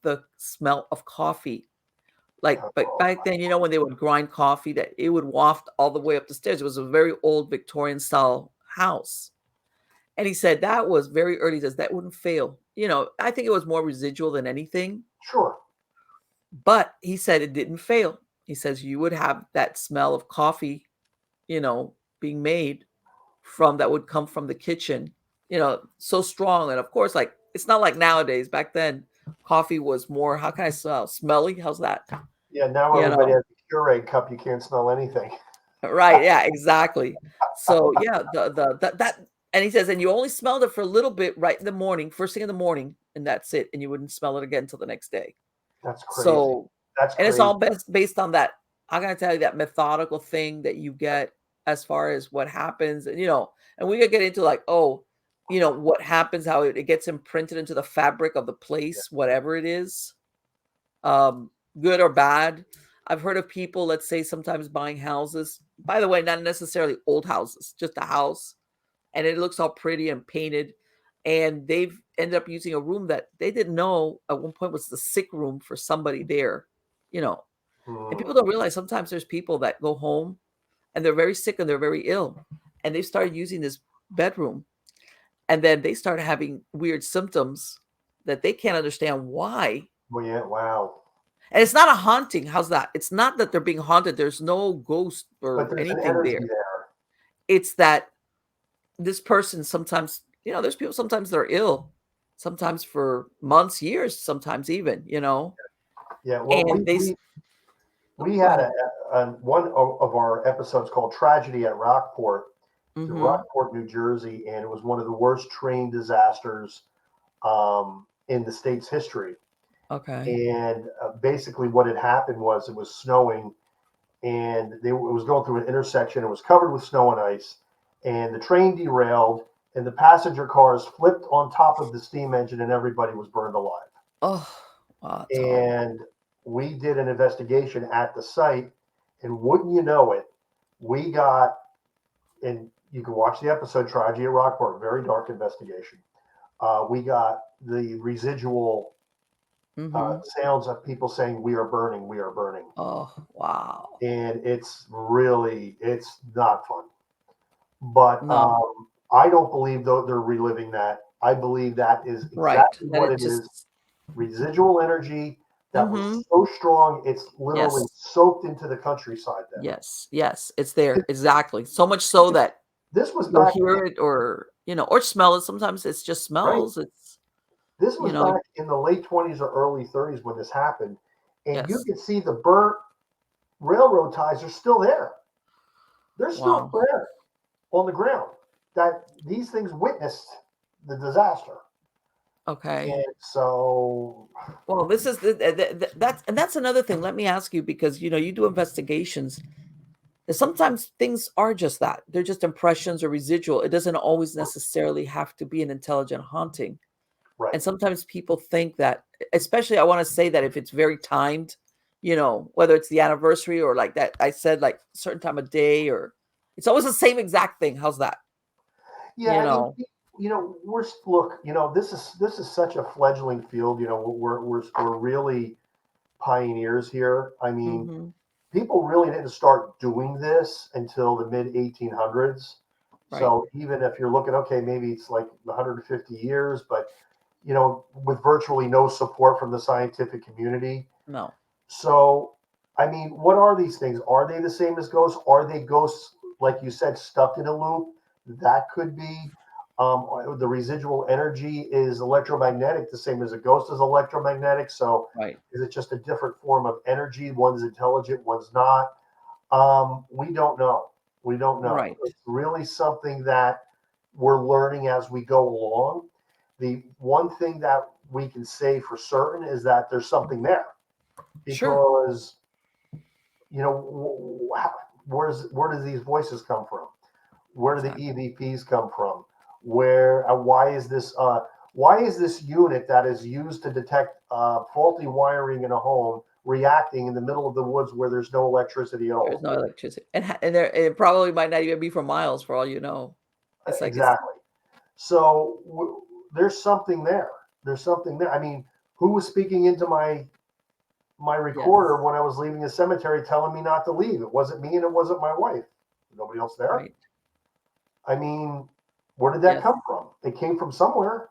the smell of coffee. Like, but Oh, back then, when they would grind coffee, that it would waft all the way up the stairs. It was a very old Victorian style house. And he said that was very early. He says that wouldn't fail. I think it was more residual than anything, sure. but he said it didn't fail. He says you would have that smell of coffee, being made from that would come from the kitchen, so strong. And of course, like it's not like nowadays. Back then, coffee was more, how can I smell? Smelly? How's that? Yeah, now You everybody know, has a Keurig cup. You can't smell anything. right? Yeah, exactly. So yeah, that and he says, and you only smelled it for a little bit right in the morning, first thing in the morning, and that's it. And you wouldn't smell it again until the next day. That's crazy. So, That's and it's crazy. all based on that. I'm gonna tell you that methodical thing that you get as far as what happens, and we could get into like, oh, what happens, how it gets imprinted into the fabric of the Yeah. place, whatever it is, um, good or bad. I've heard of people, let's say, sometimes buying houses. By the way, not necessarily old houses, just a house, and it looks all pretty and painted. And they've ended up using a room that they didn't know at one point was the sick room for somebody there, you know. And Hmm. people don't realize sometimes there's people that go home and they're very sick and they're very ill, and they started using this bedroom, and then they start having weird symptoms that they can't understand why. Well, yeah. Wow. And it's not a haunting. How's that? It's not that they're being haunted. There's no ghost But or there's an anything energy there. there. It's that this person sometimes, there's people sometimes that are ill, sometimes for months, years, sometimes even, Yeah. Well, and we go had ahead. one of our episodes called "Tragedy at Rockport." It's in Mm-hmm. Rockport, New Jersey, and it was one of the worst train disasters in the state's history. Okay. And basically, what had happened was it was snowing, and it was going through an intersection. It was covered with snow and ice, and the train derailed, and the passenger cars flipped on top of the steam engine, and everybody was burned alive. Oh, wow, it's horrible. And we did an investigation at the site, and wouldn't you know it, we got, and you can watch the episode Tragedy at Rockport, very dark investigation. We got the residual Mm-hmm. sounds of people saying, "We are burning, we are burning," Oh, wow. and it's not fun. But No, I don't believe though they're reliving that. I believe that is right. exactly That what it it is. just. Residual energy that was Mm-hmm. so strong, it's literally Yes. soaked into the countryside there. Yes. Yes. It's there. Exactly. So much so that This was you'll back, hear it or, or smell it. Sometimes it's just right? smells. It's, This you was know, back in the late 20s or early 30s when this happened. And you yes. could see the burnt railroad ties are still there. They're still Wow. there on the ground. That these things witnessed the disaster. Okay. And so, Well, this is that's another thing. Let me ask you because you do investigations. And sometimes things are just that. They're just impressions or residual. It doesn't always necessarily have to be an intelligent haunting. right. And sometimes people think that, especially I want to say that if it's very timed, whether it's the anniversary or like that, I said like certain time of day or it's always the same exact thing. How's that? Yeah, You I mean, know, we're look, this is such a fledgling field. We're really pioneers here. I mean, hmm people really didn't start doing this until the mid 1800s. right. So even if you're looking, okay, maybe it's like 150 years, but with virtually no support from the scientific community. No. So, I mean, what are these things? Are they the same as ghosts? Are they ghosts, like you said, stuck in a loop? That could be. The residual energy is electromagnetic, the same as a ghost is electromagnetic. So, Right. is it just a different form of energy? One's intelligent, one's not. We don't know. We don't know. Right. It's really something that we're learning as we go along. The one thing that we can say for certain is that there's something there Sure. because where do these voices come from? Where do the Exactly. EVPs come from? Where why is this unit that is used to detect faulty wiring in a home reacting in the middle of the woods where there's no electricity at There's all? no electricity. And there it probably might not even be for miles for all you know. It's like it's Exactly. So there's something there. There's something there. I mean, who was speaking into my yes. recorder when I was leaving the cemetery telling me not to leave? It wasn't me and it wasn't my wife. Nobody else there. Right. I mean, where did that Yes. come from? It came from somewhere.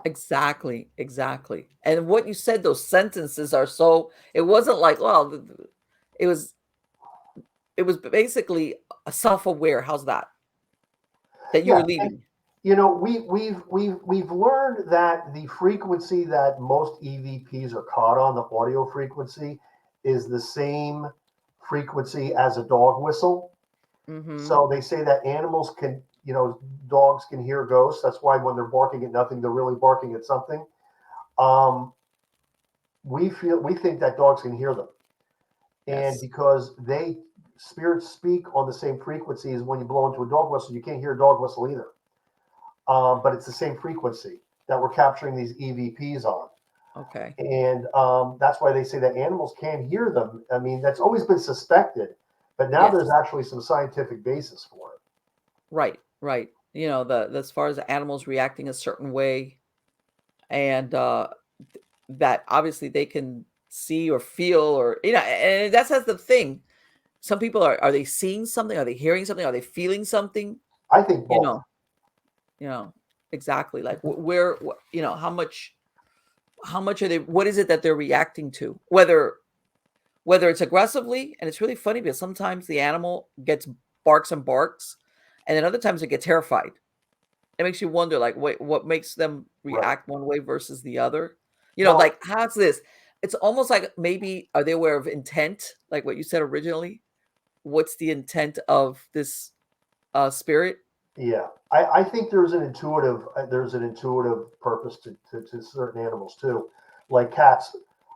Exactly, exactly. And what you said, those sentences are so it wasn't like, well, it was it was basically a self-aware. How's that? That you Yeah, were and leaving. we've learned that the frequency that most EVPs are caught on, the audio frequency, is the same frequency as a dog whistle. Mhm. So they say that animals can, dogs can hear ghosts. That's why when they're barking at nothing, they're really barking at something. Um, we think that dogs can hear them, and Yes. because they spirits speak on the same frequency as when you blow into a dog whistle, you can't hear a dog whistle either. But it's the same frequency that we're capturing these EVPs on. Okay. And that's why they say that animals can hear them. I mean, that's always been suspected, but now there's Yes. actually some scientific basis for it. Right, right. The as far as animals reacting a certain way and that obviously they can see or feel or and that's the thing. Some people are they seeing something? Are they hearing something? Are they feeling something? I think You both. know, you know, exactly. Like where, how much are they? What is it that they're reacting to? Whether it's aggressively, and it's really funny because sometimes the animal gets barks and barks, and then other times they get terrified. It makes you wonder, like, what makes them Right. react one way versus the other? Well, Like how's this? It's almost like maybe are they aware of intent, like what you said originally? What's the intent of this spirit? yeah, I think there's an intuitive purpose to certain animals too, like cats.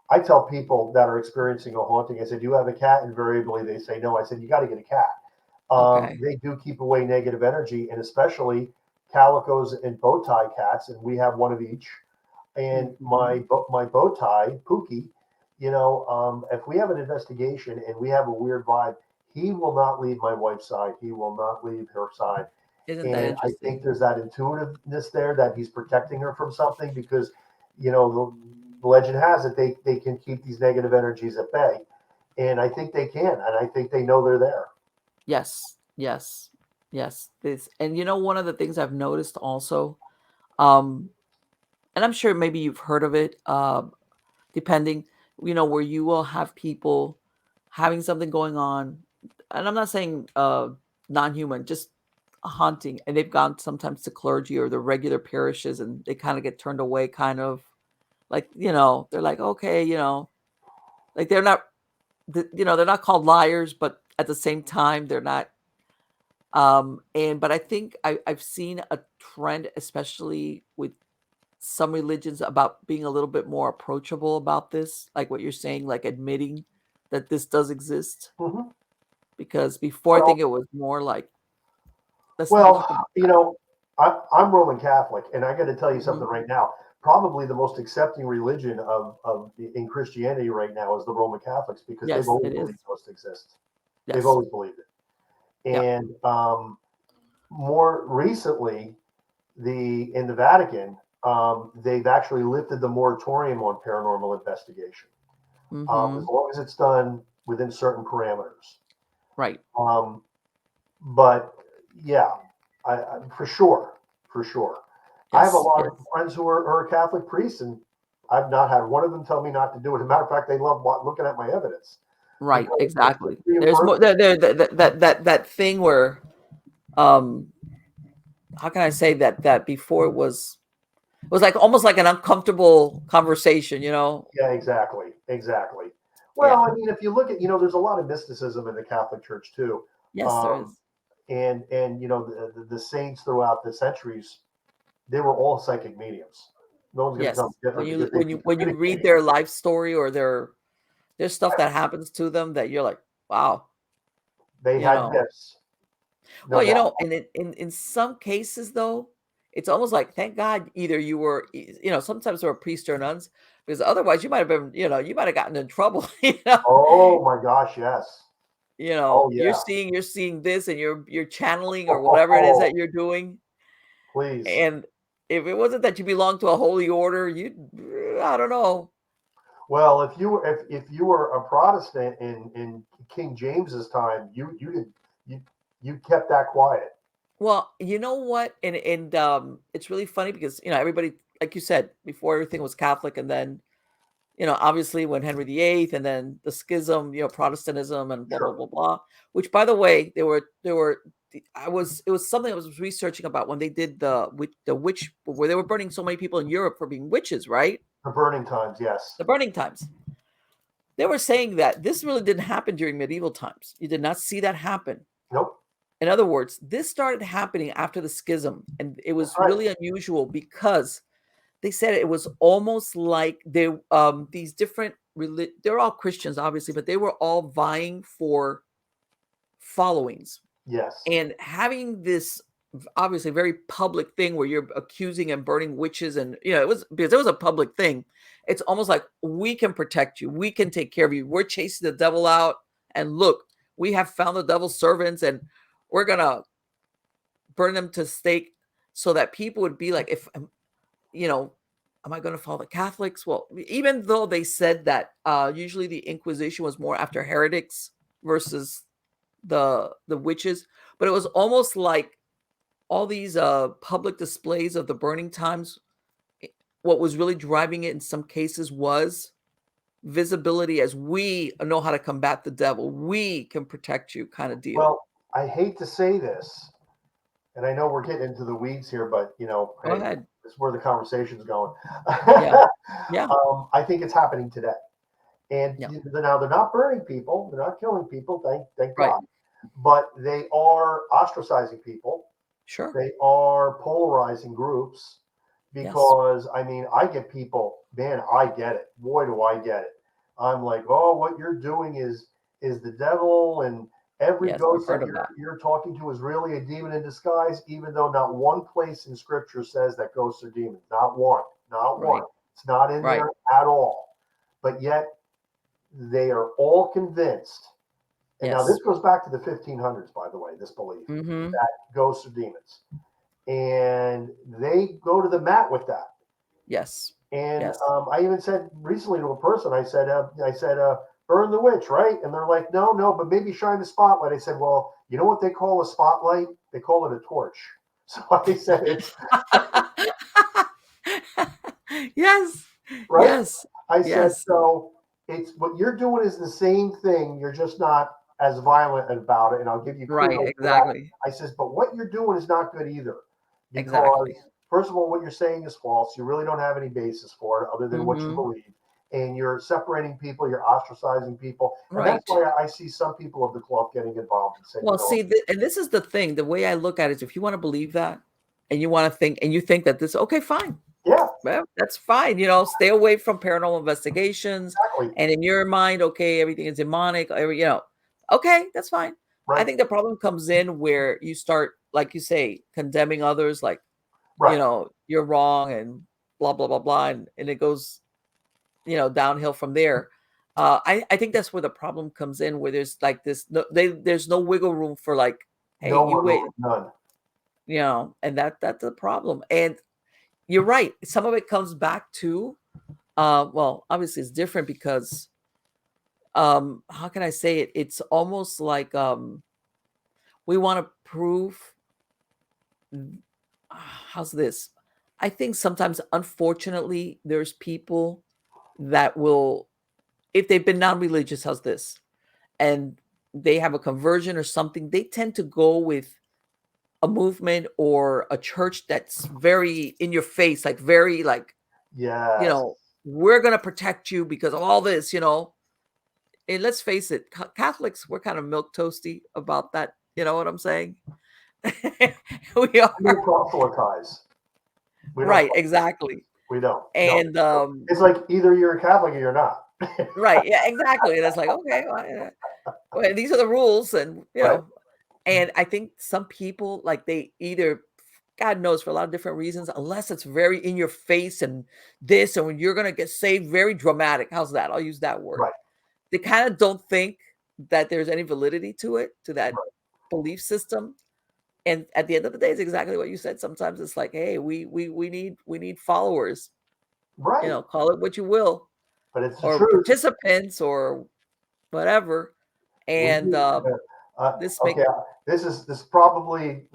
I tell people that are experiencing a haunting, I said, "Do you have a cat?" Invariably, they say no. I said, "You got to get a cat." Okay. They do keep away negative energy, and especially calicos and bow tie cats, and we have one of each. And Hmm. my bow tie, Pookie, if we have an investigation and we have a weird vibe, he will not leave my wife's side. He will not leave her side. Isn't that And I think interesting? there's that intuitiveness there that he's protecting her from something because, the legend has it they can keep these negative energies at bay. And I think they can. And I think they know they're there. Yes, yes, yes. This, and one of the things I've noticed also, um, and I'm sure maybe you've heard of it, depending, where you will have people having something going on, and I'm not saying non-human, just a haunting, and they've gone sometimes to clergy or the regular parishes, and they kind of get turned away, kind of like, they're like, okay, like they're not, they're not called liars, but at the same time, they're not. But I think I've seen a trend, especially with some religions, about being a little bit more approachable about this, like what you're saying, like admitting that this does exist. Hmm. Because before, I Well, think it was more like, let's not well, talk about you that. know, I'm Roman Catholic, and I got to tell you Hmm. something right now. Probably the most accepting religion in Christianity right now is the Roman Catholics because they've Yes, always it is. believed ghosts exist. They've Yes. always believed it. Yeah. And more recently, in the Vatican, they've actually lifted the moratorium on paranormal investigation as Hmm. long as it's done within certain parameters. Right. Um, but yeah, for sure, for sure. I have a Yes. lot Yes. of friends who are Catholic priests, and I've not had one of them tell me not to do it. As a matter of fact, they love looking at my evidence Right. because it Exactly. just There's more reaffirms. that thing where, um how can I say that before it was like almost like an uncomfortable conversation. Yeah, exactly, exactly. Yeah. Well, I mean, if you look at, there's a lot of mysticism in the Catholic Church too, Yes, there um, is. and the saints throughout the centuries, they were all psychic mediums. No one's going to tell Yes. me When different you because they when can you when you read communicate. their life story, or there's stuff that happens to them that you're like, wow, They you had know. gifts, no Well, doubt. and in some cases though, it's almost like, thank God, either you were, sometimes they were priests or nuns, because otherwise you might have been, you might have gotten in trouble. Oh my gosh, yes. Oh You're yeah. seeing this, and you're channeling or whatever it is Oh, that you're doing. please. And if it wasn't that you belong to a holy order, I don't know. Well, if you were a Protestant in King James's time, you did you you kept that quiet. Well, you know what? And it's really funny because, everybody, like you said, before everything was Catholic, and then, obviously when Henry VIII, and then the schism, Protestantism, and blah blah Sure. blah blah. Which, by the way, there were it was something I was researching about when they did the witch, where they were burning so many people in Europe for being witches, right? The burning times, yes. The burning times. They were saying that this really didn't happen during medieval times. You did not see that happen. Nope. In other words, this started happening after the schism, and it That's was right. really unusual because they said it was almost like these different they're all Christians, obviously, but they were all vying for followings, Yes. and having this obviously very public thing where you're accusing and burning witches, and it was because it was a public thing. It's almost like, we can protect you, we can take care of you, we're chasing the devil out, and look, we have found the devil's servants, and we're gonna burn them to stake, so that people would be like, if you know am I going to follow the Catholics? Well, even though they said that usually the Inquisition was more after heretics versus the witches, but it was almost like all these public displays of the burning times. What was really driving it in some cases was visibility, as we know how to combat the devil, we can protect you, kind of deal. Well, I hate to say this, and I know we're getting into the weeds here, but Go hey, ahead. this is where the conversation's going. Yeah. Yeah. I think it's happening today. And Yeah. now they're not burning people, they're not killing people, thank Right. God, but they are ostracizing people. Sure. They are polarizing groups Yes. because I mean, I get people, man, I get it. Boy, do I get it. I'm like, oh, what you're doing is the devil, and every Yes, I've ghost heard that of that. you're talking to is really a demon in disguise, even though not one place in scripture says that ghosts are demons. Not one. Not one. Right, It's not in right. there at all. But yet they are all convinced. And now this Yes. goes back to the 1500s, by the way, this belief Mm-hmm. that ghosts are demons. And they go to the mat with that. Yes. And Yes. I even said recently to a person, burn the witch, right? And they're like, no, no, but maybe shine the spotlight. I said, well, you know what they call a spotlight? They call it a torch. So I said, it's Yes. right. Yes. I said, Yes. so it's what you're doing is the same thing. You're just not as violent about it. And I'll give you Right. kudos for that. Exactly. I says, but what you're doing is not good either. Because, Exactly. first of all, what you're saying is false. You really don't have any basis for it other than what you Mm-hmm. believe. And you're separating people, you're ostracizing people. And that's Right. why I see some people of the cloth getting involved and saying, Well, see, and this is the thing. The way I look at it is, if you want to believe that, and you want to think, and you think that this, okay, fine. yeah, Well, that's fine. Stay away from paranormal investigations. exactly. And in your mind, okay, everything is demonic. Okay, that's fine. I Right, think the problem comes in where you start, like you say, condemning others, like, right. you're wrong and blah, blah, blah, blah. And it goes, downhill from there. I think that's where the problem comes in, where there's like this, there's no wiggle room for like, hey, No you wiggle wait, room, none. and that's the problem. And you're right. Some of it comes back to, well, obviously it's different because, how can I say it? It's almost like, we want to prove, how's this? I think sometimes, unfortunately, there's people that will, if they've been non-religious, how's this? And they have a conversion or something, they tend to go with a movement or a church that's very in your face, like very like, you Yes. know, we're going to protect you because of all this, And let's face it, Catholics, we're kind of milk toasty about that. You know what I'm saying? We We don't are. proselytize. We don't. Right, exactly. We don't. No. And It's like either you're a Catholic or you're not. right, yeah, exactly. And it's like, okay, well, yeah, well, these are the rules, and Right. and I think some people, like, they either, God knows, for a lot of different reasons, unless it's very in your face and this, and when you're gonna get saved, very dramatic. How's that? I'll use that word. Right. They kind of don't think that there's any validity to it, to that Right. belief system. And at the end of the day, it's exactly what you said. Sometimes it's like, hey, we need followers, Right. call it what you will, But it's the or truth. participants or whatever. We And need. this make Okay. This probably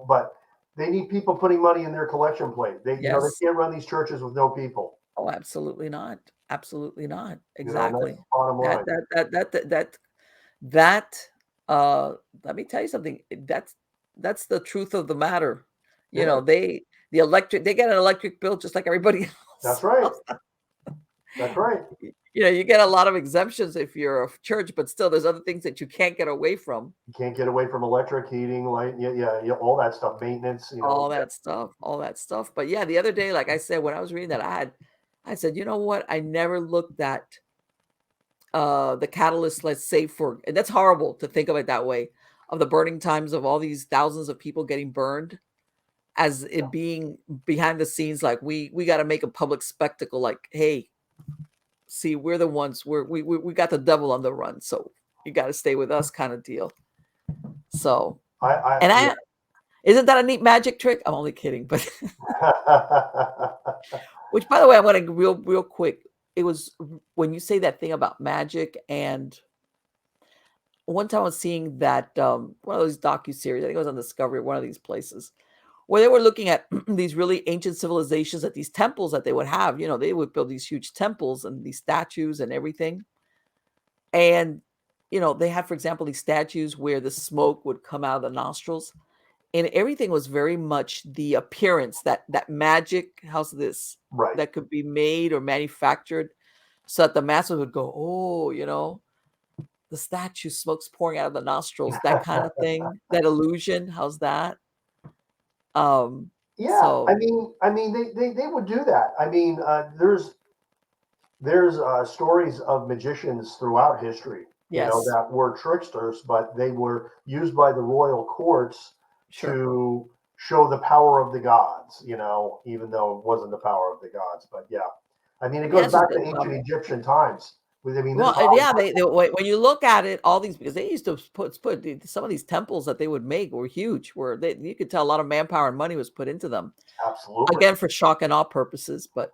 but they need people putting money in their collection plate. They yes. can't run these churches with no people. Oh, absolutely not. Absolutely not. And that's Exactly. the bottom That line. that that that that that that uh let me tell you something. That's the truth of the matter. It You know, is. they the electric they get an electric bill just like everybody That's else. right. That's right. You get a lot of exemptions if you're a church, but still there's other things that you can't get away from. You can't get away from electric, heating, light, yeah, all that stuff, maintenance. All that stuff, all that stuff. But yeah, the other day, like I said, when I was reading that, I said, you know what? I never looked at the catalyst, let's say, for, and that's horrible to think of it that way, of the burning times of all these thousands of people getting burned, as it being behind the scenes, like we got to make a public spectacle, like, hey, see, we're the ones, we got the devil on the run, so you got to stay with us, kind of deal. So, and Yeah. I isn't that a neat magic trick? I'm only kidding, but which, by the way, I want to real quick. It was when you say that thing about magic, and one time I was seeing that one of those docu-series, I think it was on Discovery, one of these places, where they were looking at these really ancient civilizations, at these temples that they would have. They would build these huge temples and these statues and everything. And they have, for example, these statues where the smoke would come out of the nostrils, and everything was very much the appearance, that magic, how's this, Right. that could be made or manufactured, so that the masses would go, oh, the statue, smoke's pouring out of the nostrils, that kind of thing, that illusion. How's that? Yeah, So I mean, they would do that. I mean, there's there's stories of magicians throughout history, Yes, that were tricksters, but they were used by the royal courts sure. to show the power of the gods, even though it wasn't the power of the gods. But yeah, I mean, it Yeah, goes it's just back to ancient Egyptian times. I mean, this well, Hollywood. yeah, they when you look at it, all these because they used to some of these temples that they would make were huge. Where they you could tell a lot of manpower and money was put into them. Absolutely. Again, for shock and awe purposes. But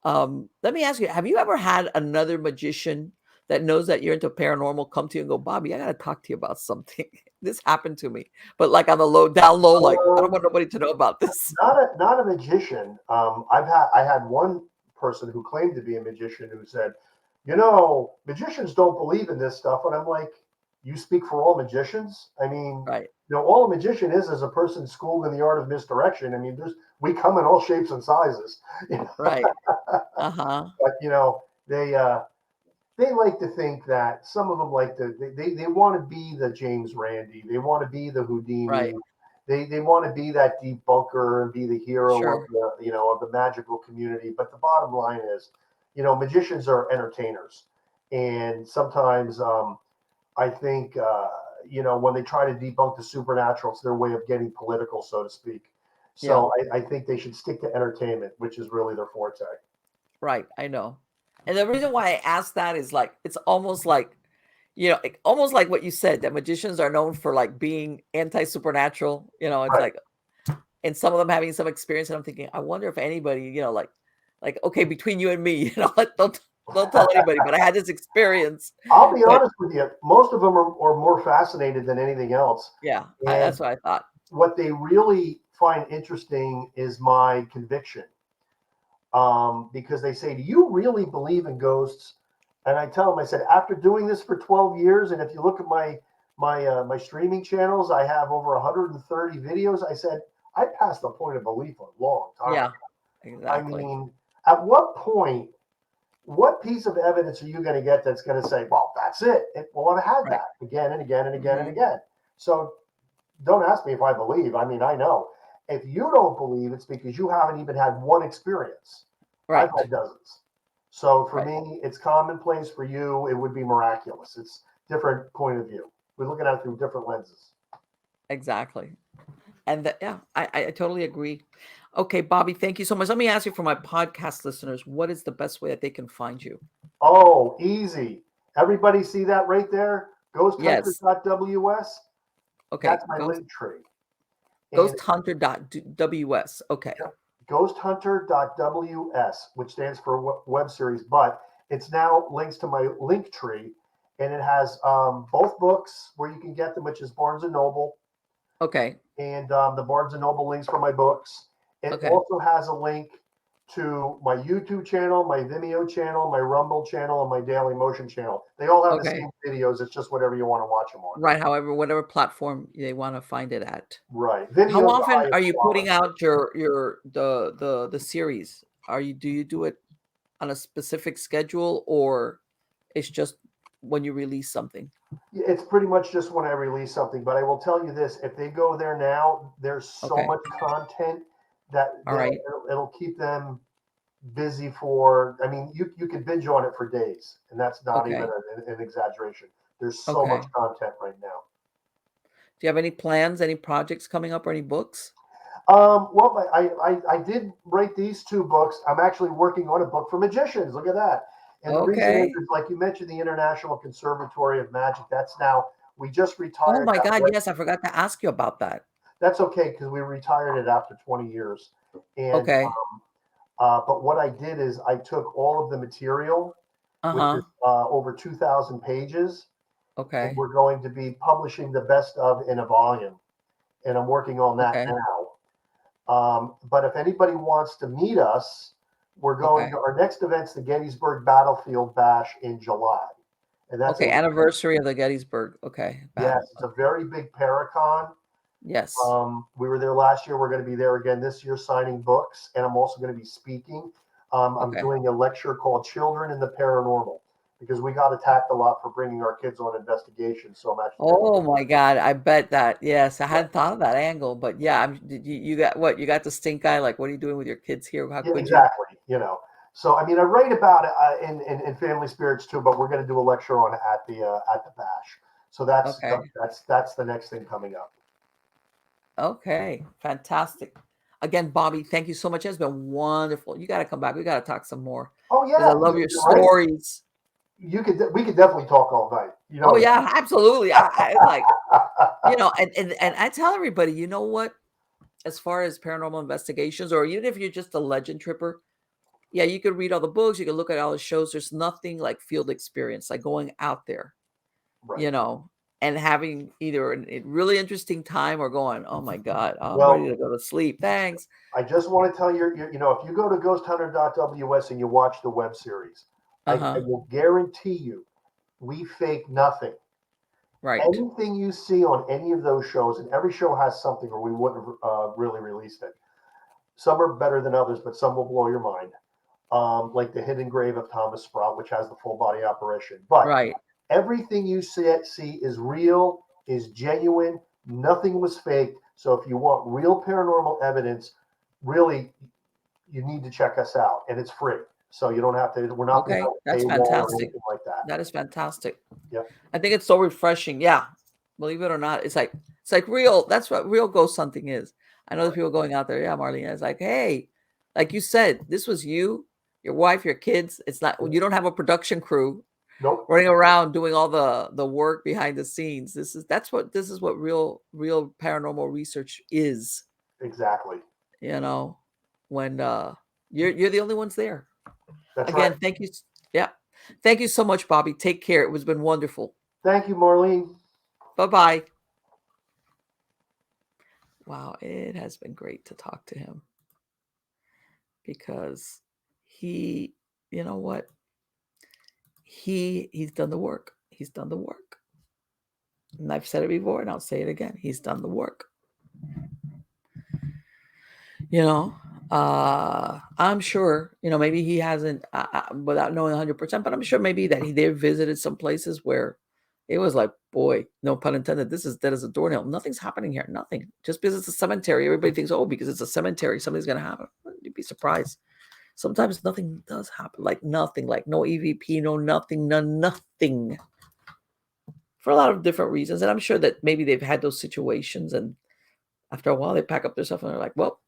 let me ask you: have you ever had another magician that knows that you're into paranormal come to you and go, "Bobby, I got to talk to you about something. This happened to me," but like on the down low, like I don't Um, want nobody to know about this. not a magician. I had one person who claimed to be a magician who said, magicians don't believe in this stuff, and I'm like, you speak for all magicians? I mean, Right, all a magician is a person schooled in the art of misdirection. I mean, we come in all shapes and sizes, right, uh huh, but they like to think that some of them like to they want to be the James Randi, they want to be the Houdini, right, they want to be that debunker and be the hero of sure, the magical community. But the bottom line is, magicians are entertainers, and sometimes I think when they try to debunk the supernatural, it's their way of getting political, so to speak. yeah. So I think they should stick to entertainment, which is really their forte. Right, I know. And the reason why I asked that is like it's almost like, almost like what you said that magicians are known for like being anti-supernatural. It's Right. like and some of them having some experience, and I'm thinking, I wonder if anybody, like okay, between you and me, like, don't tell anybody, but I had this experience. I'll be But honest with you. Most of them are more fascinated than anything else. yeah, And that's what I thought. what they really find interesting is my conviction. Because they say, "Do you really believe in ghosts?" And I tell them, I said, after doing this for 12 years, and if you look at my streaming channels, I have over 130 videos. I said, I passed the point of belief a long time Yeah, ago. I exactly. mean, at what point, what piece of evidence are you going to get that's going to say, well, that's it? Well, I've had Right. that again and again and again and Hmm. again. So don't ask me if I believe. I mean, I know. If you don't believe, it's because you haven't even had one experience. I've Right. had dozens. So for Right. me, it's commonplace. For you, it would be miraculous. It's different point of view. We're looking at it through different lenses. Exactly. And that, yeah, I totally agree. Okay, Bobby, thank you so much. Let me ask you for my podcast listeners, what is the best way that they can find you? Oh, easy. Everybody see that right there? Yes. Ghosthunter.ws. Okay. That's my link tree. And Ghosthunter.ws. Okay. ghosthunter.ws, which stands for web series, but it's now links to my link tree, and it has both books where you can get them, which is Barnes and Noble, Okay. and the Barnes and Noble links for my books. It Okay. also has a link to my YouTube channel, my Vimeo channel, my Rumble channel, and my Daily Motion channel. They all have the Okay. same videos. It's just whatever you want to watch them on. Right. However, whatever platform they want to find it at. Right. How Vimeo is the often are highest you putting quality. out the series? Do you do it on a specific schedule or it's just when you release something? It's pretty much just when I release something, but I will tell you this: if they go there now, there's so Okay. much content that All right. it'll keep them busy for. I mean, you could binge on it for days, and that's not even Okay. an exaggeration. There's so much Okay. content right now. Do you have any plans, any projects coming up or any books? Well, I did write these two books. I'm actually working on a book for magicians. Look at that. And the reason Okay. is like you mentioned, the International Conservatory of Magic. That's now we just Oh retired my that. God, yes, I forgot to ask you about that. That's okay because we retired it after 20 years. And Okay. but what I did is I took all of the material, which is Uh-huh. over 2,000 pages, and Okay. we're going to be publishing the best of in a volume. And I'm working on that Okay. now. But if anybody wants to meet us, we're going Okay. to our next event's the Gettysburg Battlefield Bash in July, and that's a Okay. Anniversary of the Gettysburg. Okay. yes, Battle. it's a very big Paracon. Yes. We were there last year. We're going to be there again this year signing books, and I'm also going to be speaking. I'm Okay. doing a lecture called Children in the Paranormal because we got attacked a lot for bringing our kids on investigations. So I'm actually going to. Oh my God, I bet that. Yes, I Yeah, hadn't thought of that angle, but yeah, did you got what? You got the stink eye? Like, what are you doing with your kids here? How yeah, could you? exactly. So, I mean, I write about it in Family Spirits too, but we're going to do a lecture on it at the bash. So Okay. that's the next thing coming up. Okay. Fantastic. Again, Bobby, thank you so much. It's been wonderful. You got to come back. We got to talk some more Oh because I yeah, love your you're right. stories. We could definitely talk all night. You Oh know that. yeah, absolutely. I like, and I tell everybody, you know what? As far as paranormal investigations, or even if you're just a legend tripper, yeah, you could read all the books, you could look at all the shows. There's nothing like field experience, like going out there, Right. you know, and having either a really interesting time or going, oh my God, I'm ready Well, to go to sleep. Thanks. I just want to tell you, you know, if you go to ghosthunter.ws and you watch the web series, I Uh-huh. will guarantee you, we fake nothing. Right. Anything you see on any of those shows, and every show has something, or we wouldn't have really released it. Some are better than others, but some will blow your mind. Like the Hidden Grave of Thomas Sprout, which has the full body apparition. But Right. everything you see is real, is genuine. Nothing was faked. So if you want real paranormal evidence, really, you need to check us out, and it's free. So you don't have to. We're not behind Okay. a That's paywall or fantastic. anything like that. That is fantastic. Yep. I think it's so refreshing. Yeah. Believe it or not, it's like real. That's what real ghost hunting is. I know there's Right. people going out there. Yeah, Marlene. It's like, hey, like you said, this was you, your wife, your kids. It's not Yep. you don't have a production crew Nope. running around doing all the work behind the scenes. This is what real paranormal research is, Exactly. you know, when you're the only ones there. That's right. Again, thank you. Yeah. Thank you so much, Bobby. Take care. It was been wonderful. Thank you, Marlene. Bye-bye. Wow, it has been great to talk to him because he, you know what? He's done the work. He's done the work. And I've said it before and I'll say it again. He's done the work. You know, I'm sure, maybe he hasn't without knowing 100%, but I'm sure maybe that they visited some places where it was like, boy, no pun intended, this is dead as a doornail. Nothing's happening here. Nothing. Just because it's a cemetery, everybody thinks, oh, because it's a cemetery, something's going to happen. You'd be surprised. Sometimes nothing does happen, like nothing, like no EVP, no nothing, nothing, for a lot of different reasons. And I'm sure that maybe they've had those situations, and after a while, they pack up their stuff and they're like, well,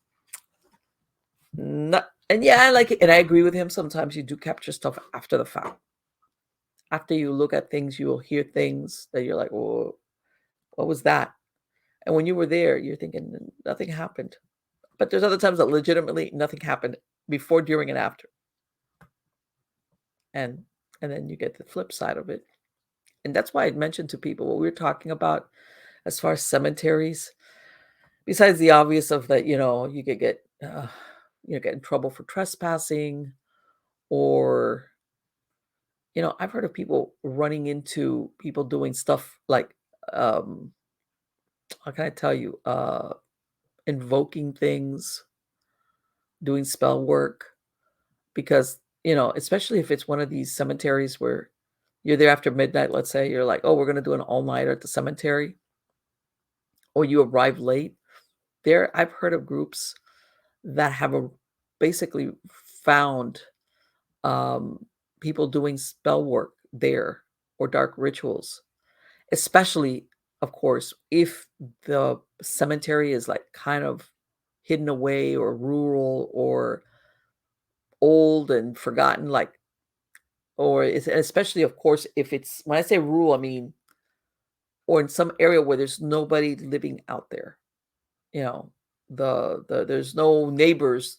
no. And yeah, I like it, and I agree with him. Sometimes you do capture stuff after the fact. After you look at things, you will hear things that you're like, "Whoa, what was that?" And when you were there, you're thinking nothing happened. But there's other times that legitimately nothing happened before, during, and after. And then you get the flip side of it. And that's why I mentioned to people what we were talking about as far as cemeteries. Besides the obvious of that, you could get in trouble for trespassing, or I've heard of people running into people doing stuff like, um, how can I tell you, invoking things, doing spell work, because, especially if it's one of these cemeteries where you're there after midnight, let's say you're like, oh, we're going to do an all-nighter at the cemetery, or you arrive late. I've heard of groups that have basically found um, people doing spell work there, or dark rituals, especially, of course, if the cemetery is like kind of hidden away or rural or old and forgotten, like, or it's, especially, of course, if it's, when I say rural, I mean, or in some area where there's nobody living out there, you know, there's no neighbors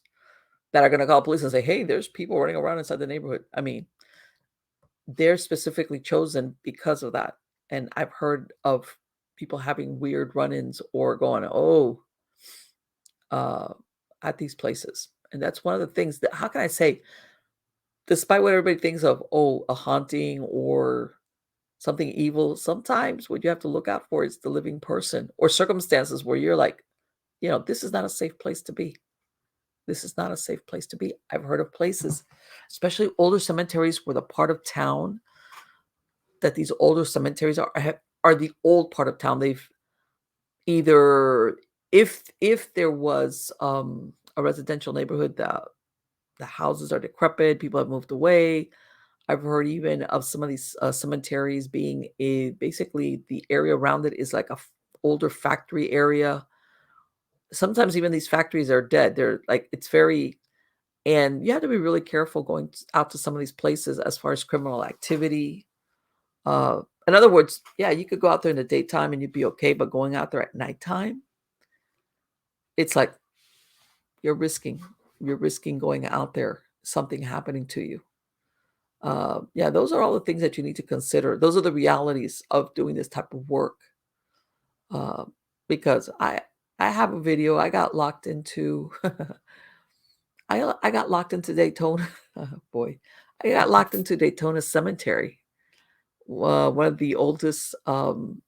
that are going to call police and say, hey, there's people running around inside the neighborhood. I mean, they're specifically chosen because of that. And I've heard of people having weird run-ins or going, oh, uh, at these places. And that's one of the things that, how can I say, despite what everybody thinks of, oh, a haunting or something evil, sometimes what you have to look out for is the living person, or circumstances where you're like, this is not a safe place to be. This is not a safe place to be. I've heard of places, especially older cemeteries, where the part of town that these older cemeteries are the old part of town. They've either, if there was a residential neighborhood that the houses are decrepit. People have moved away. I've heard even of some of these cemeteries being basically the area around it is like a older factory area. Sometimes even these factories are dead. They're like it's very and you have to be really careful going out to some of these places as far as criminal activity. In other words, yeah, you could go out there in the daytime and you'd be okay, but going out there at nighttime, it's like you're risking going out there, something happening to you. Yeah, those are all the things that you need to consider. Those are the realities of doing this type of work. Uh, because I have a video. I got locked into I got locked into Daytona. Oh, boy, I got locked into Daytona Cemetery, one of the oldest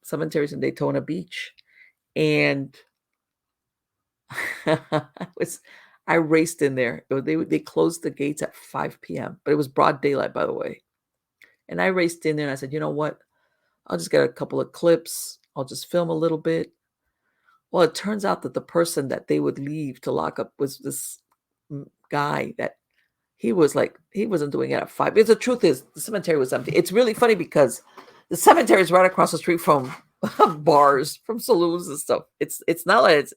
cemeteries in Daytona Beach, and I was I raced in there. They closed the gates at 5 p.m., but it was broad daylight, by the way. And I raced in there and I said, you know what? I'll just get a couple of clips. I'll just film a little bit. Well, it turns out that the person that they would leave to lock up was this guy that he was like, he wasn't doing it at 5. Because the truth is, the cemetery was empty. It's really funny because the cemetery is right across the street from bars, from saloons and stuff. It's not like it's,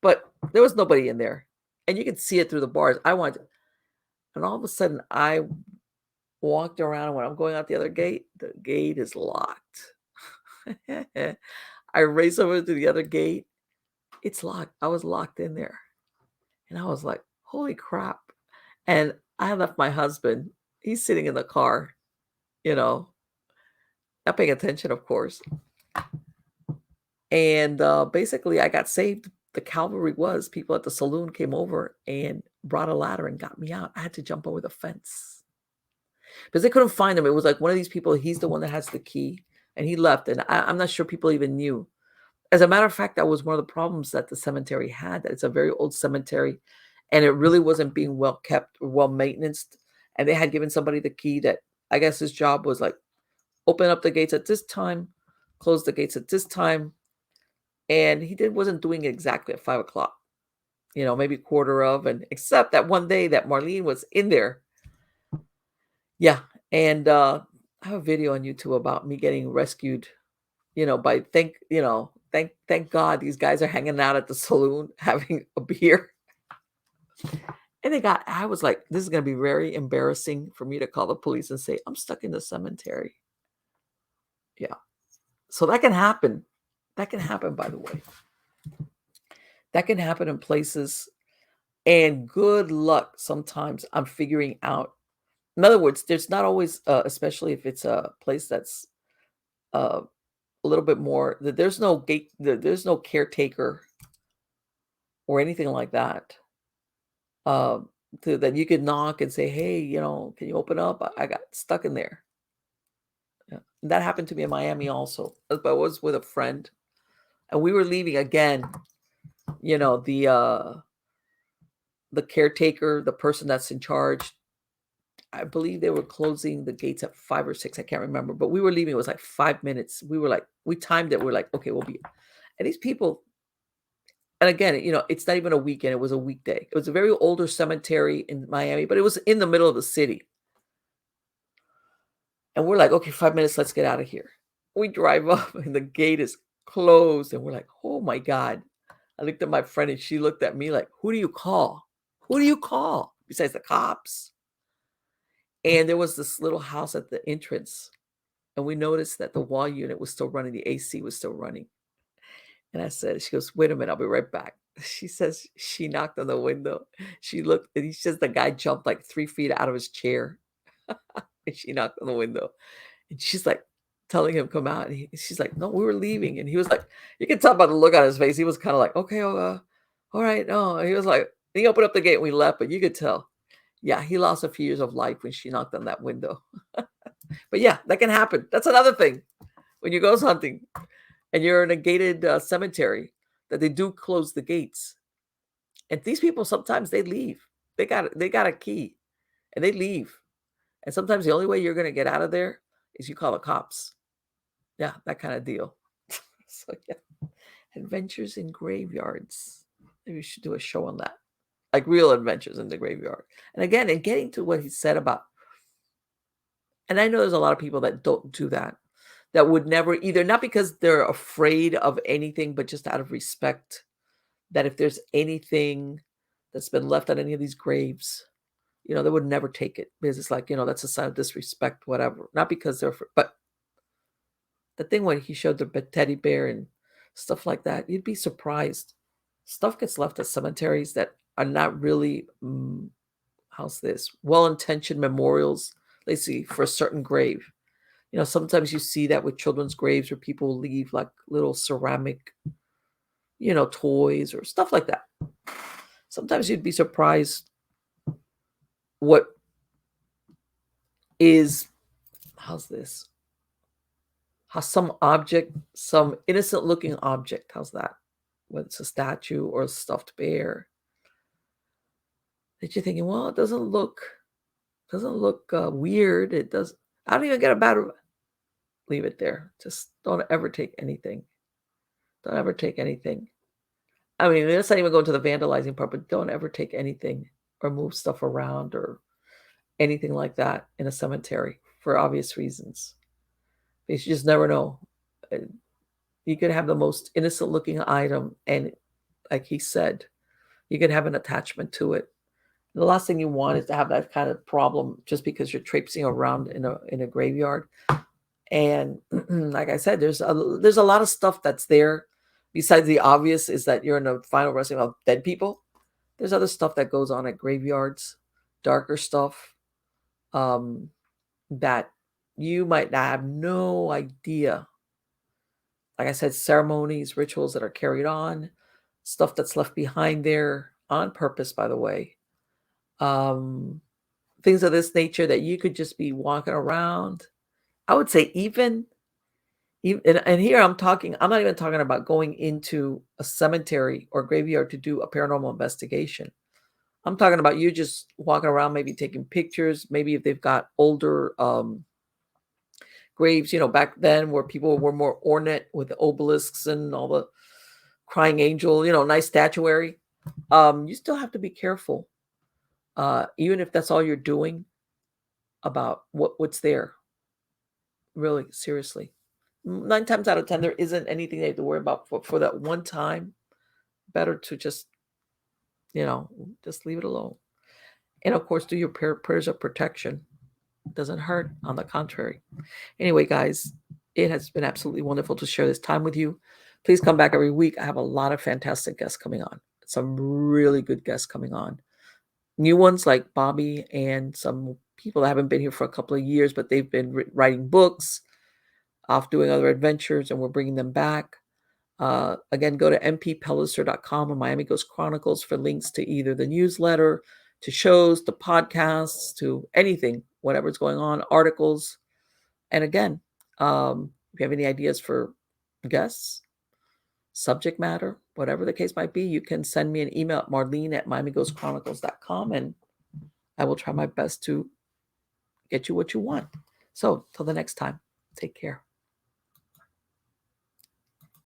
but there was nobody in there. And you could see it through the bars. And all of a sudden I walked around and when I'm going out the other gate, the gate is locked. I race over to the other gate. It's locked. I was locked in there. And I was like, holy crap. And I left my husband. He's sitting in the car, you know, not paying attention, of course. And basically, I got saved. The cavalry was people at the saloon came over and brought a ladder and got me out. I had to jump over the fence because they couldn't find him. It was like one of these people. He's the one that has the key, and he left. And I'm not sure people even knew. As a matter of fact, that was one of the problems that the cemetery had. That it's a very old cemetery, and it really wasn't being well kept or well maintained. And they had given somebody the key that I guess his job was like open up the gates at this time, close the gates at this time, and he wasn't doing it exactly at 5 o'clock. Maybe quarter of, and except that one day that Marlene was in there. Yeah, and I have a video on YouTube about me getting rescued. By thank God these guys are hanging out at the saloon having a beer. And I was like, this is going to be very embarrassing for me to call the police and say, I'm stuck in the cemetery. Yeah. So that can happen. That can happen, by the way. That can happen in places. And good luck sometimes I'm figuring out. In other words, there's not always, especially if it's a place that's a little bit more, there's no gate, there's no caretaker or anything like that. That you could knock and say, hey, can you open up? I got stuck in there. Yeah. That happened to me in Miami also. But I was with a friend and we were leaving again. The caretaker, the person that's in charge, I believe they were closing the gates at 5 or 6. I can't remember, but we were leaving. It was like 5 minutes. We were like, we timed it. We're like, okay, we'll be. And these people, and again, it's not even a weekend. It was a weekday. It was a very older cemetery in Miami, but it was in the middle of the city. And we're like, okay, 5 minutes, let's get out of here. We drive up and the gate is closed. And we're like, oh my God. I looked at my friend and she looked at me like, who do you call? Who do you call besides the cops? And there was this little house at the entrance. And we noticed that the wall unit was still running. The AC was still running. And I said, she goes, wait a minute, I'll be right back. She says she knocked on the window. She looked and he says the guy jumped like 3 feet out of his chair. And she knocked on the window. And she's like telling him, come out. And she's like, no, we were leaving. And he was like, you can tell by the look on his face. He was kind of like, okay, all right. No, he was like, he opened up the gate and we left, but you could tell. Yeah, he lost a few years of life when she knocked on that window. But yeah, that can happen. That's another thing. When you go hunting and you're in a gated cemetery, that they do close the gates. And these people, sometimes they leave. They got a key and they leave. And sometimes the only way you're going to get out of there is you call the cops. Yeah, that kind of deal. So yeah, adventures in graveyards. Maybe we should do a show on that. like real adventures in the graveyard. And again, and getting to what he said about, and I know there's a lot of people that don't do that, that would never either, not because they're afraid of anything, but just out of respect, that if there's anything that's been left on any of these graves, they would never take it because it's like, that's a sign of disrespect, whatever. Not because but the thing when he showed the teddy bear and stuff like that, you'd be surprised. Stuff gets left at cemeteries that are not really, how's this, well-intentioned memorials, let's see, for a certain grave. Sometimes you see that with children's graves where people leave like little ceramic, toys or stuff like that. Sometimes you'd be surprised what is, how's this? How some object, some innocent looking object, how's that? Whether it's a statue or a stuffed bear, that you're thinking, well, it doesn't look weird. It does. I don't even get a bad. Leave it there. Just don't ever take anything. Don't ever take anything. I mean, let's not even go into the vandalizing part, but don't ever take anything or move stuff around or anything like that in a cemetery for obvious reasons. Because you just never know. You could have the most innocent looking item, and like he said, you could have an attachment to it. The last thing you want is to have that kind of problem just because you're traipsing around in a graveyard. And like I said, there's a lot of stuff that's there. Besides the obvious is that you're in a final resting of dead people. There's other stuff that goes on at graveyards, darker stuff, that you might not have no idea. Like I said, ceremonies, rituals that are carried on, stuff that's left behind there on purpose, by the way. Things of this nature that you could just be walking around. I would say even and here I'm not even talking about going into a cemetery or graveyard to do a paranormal investigation. I'm talking about you just walking around, maybe taking pictures, maybe if they've got older graves, back then where people were more ornate with the obelisks and all the crying angel, nice statuary. You still have to be careful, even if that's all you're doing, about what's there. Really, seriously. 9 times out of 10, there isn't anything they have to worry about for that one time. Better to just, just leave it alone. And of course, do your prayers of protection. It doesn't hurt, on the contrary. Anyway, guys, it has been absolutely wonderful to share this time with you. Please come back every week. I have a lot of fantastic guests coming on. Some really good guests coming on. New ones like Bobby and some people that haven't been here for a couple of years, but they've been writing books, off doing other adventures, and we're bringing them back. Again, go to mppellicer.com or Miami Ghost Chronicles for links to either the newsletter, to shows, to podcasts, to anything, whatever's going on, articles. And again, if you have any ideas for guests, subject matter, whatever the case might be, you can send me an email at marlene@miamighostchronicles.com, and I will try my best to get you what you want. So till the next time, take care.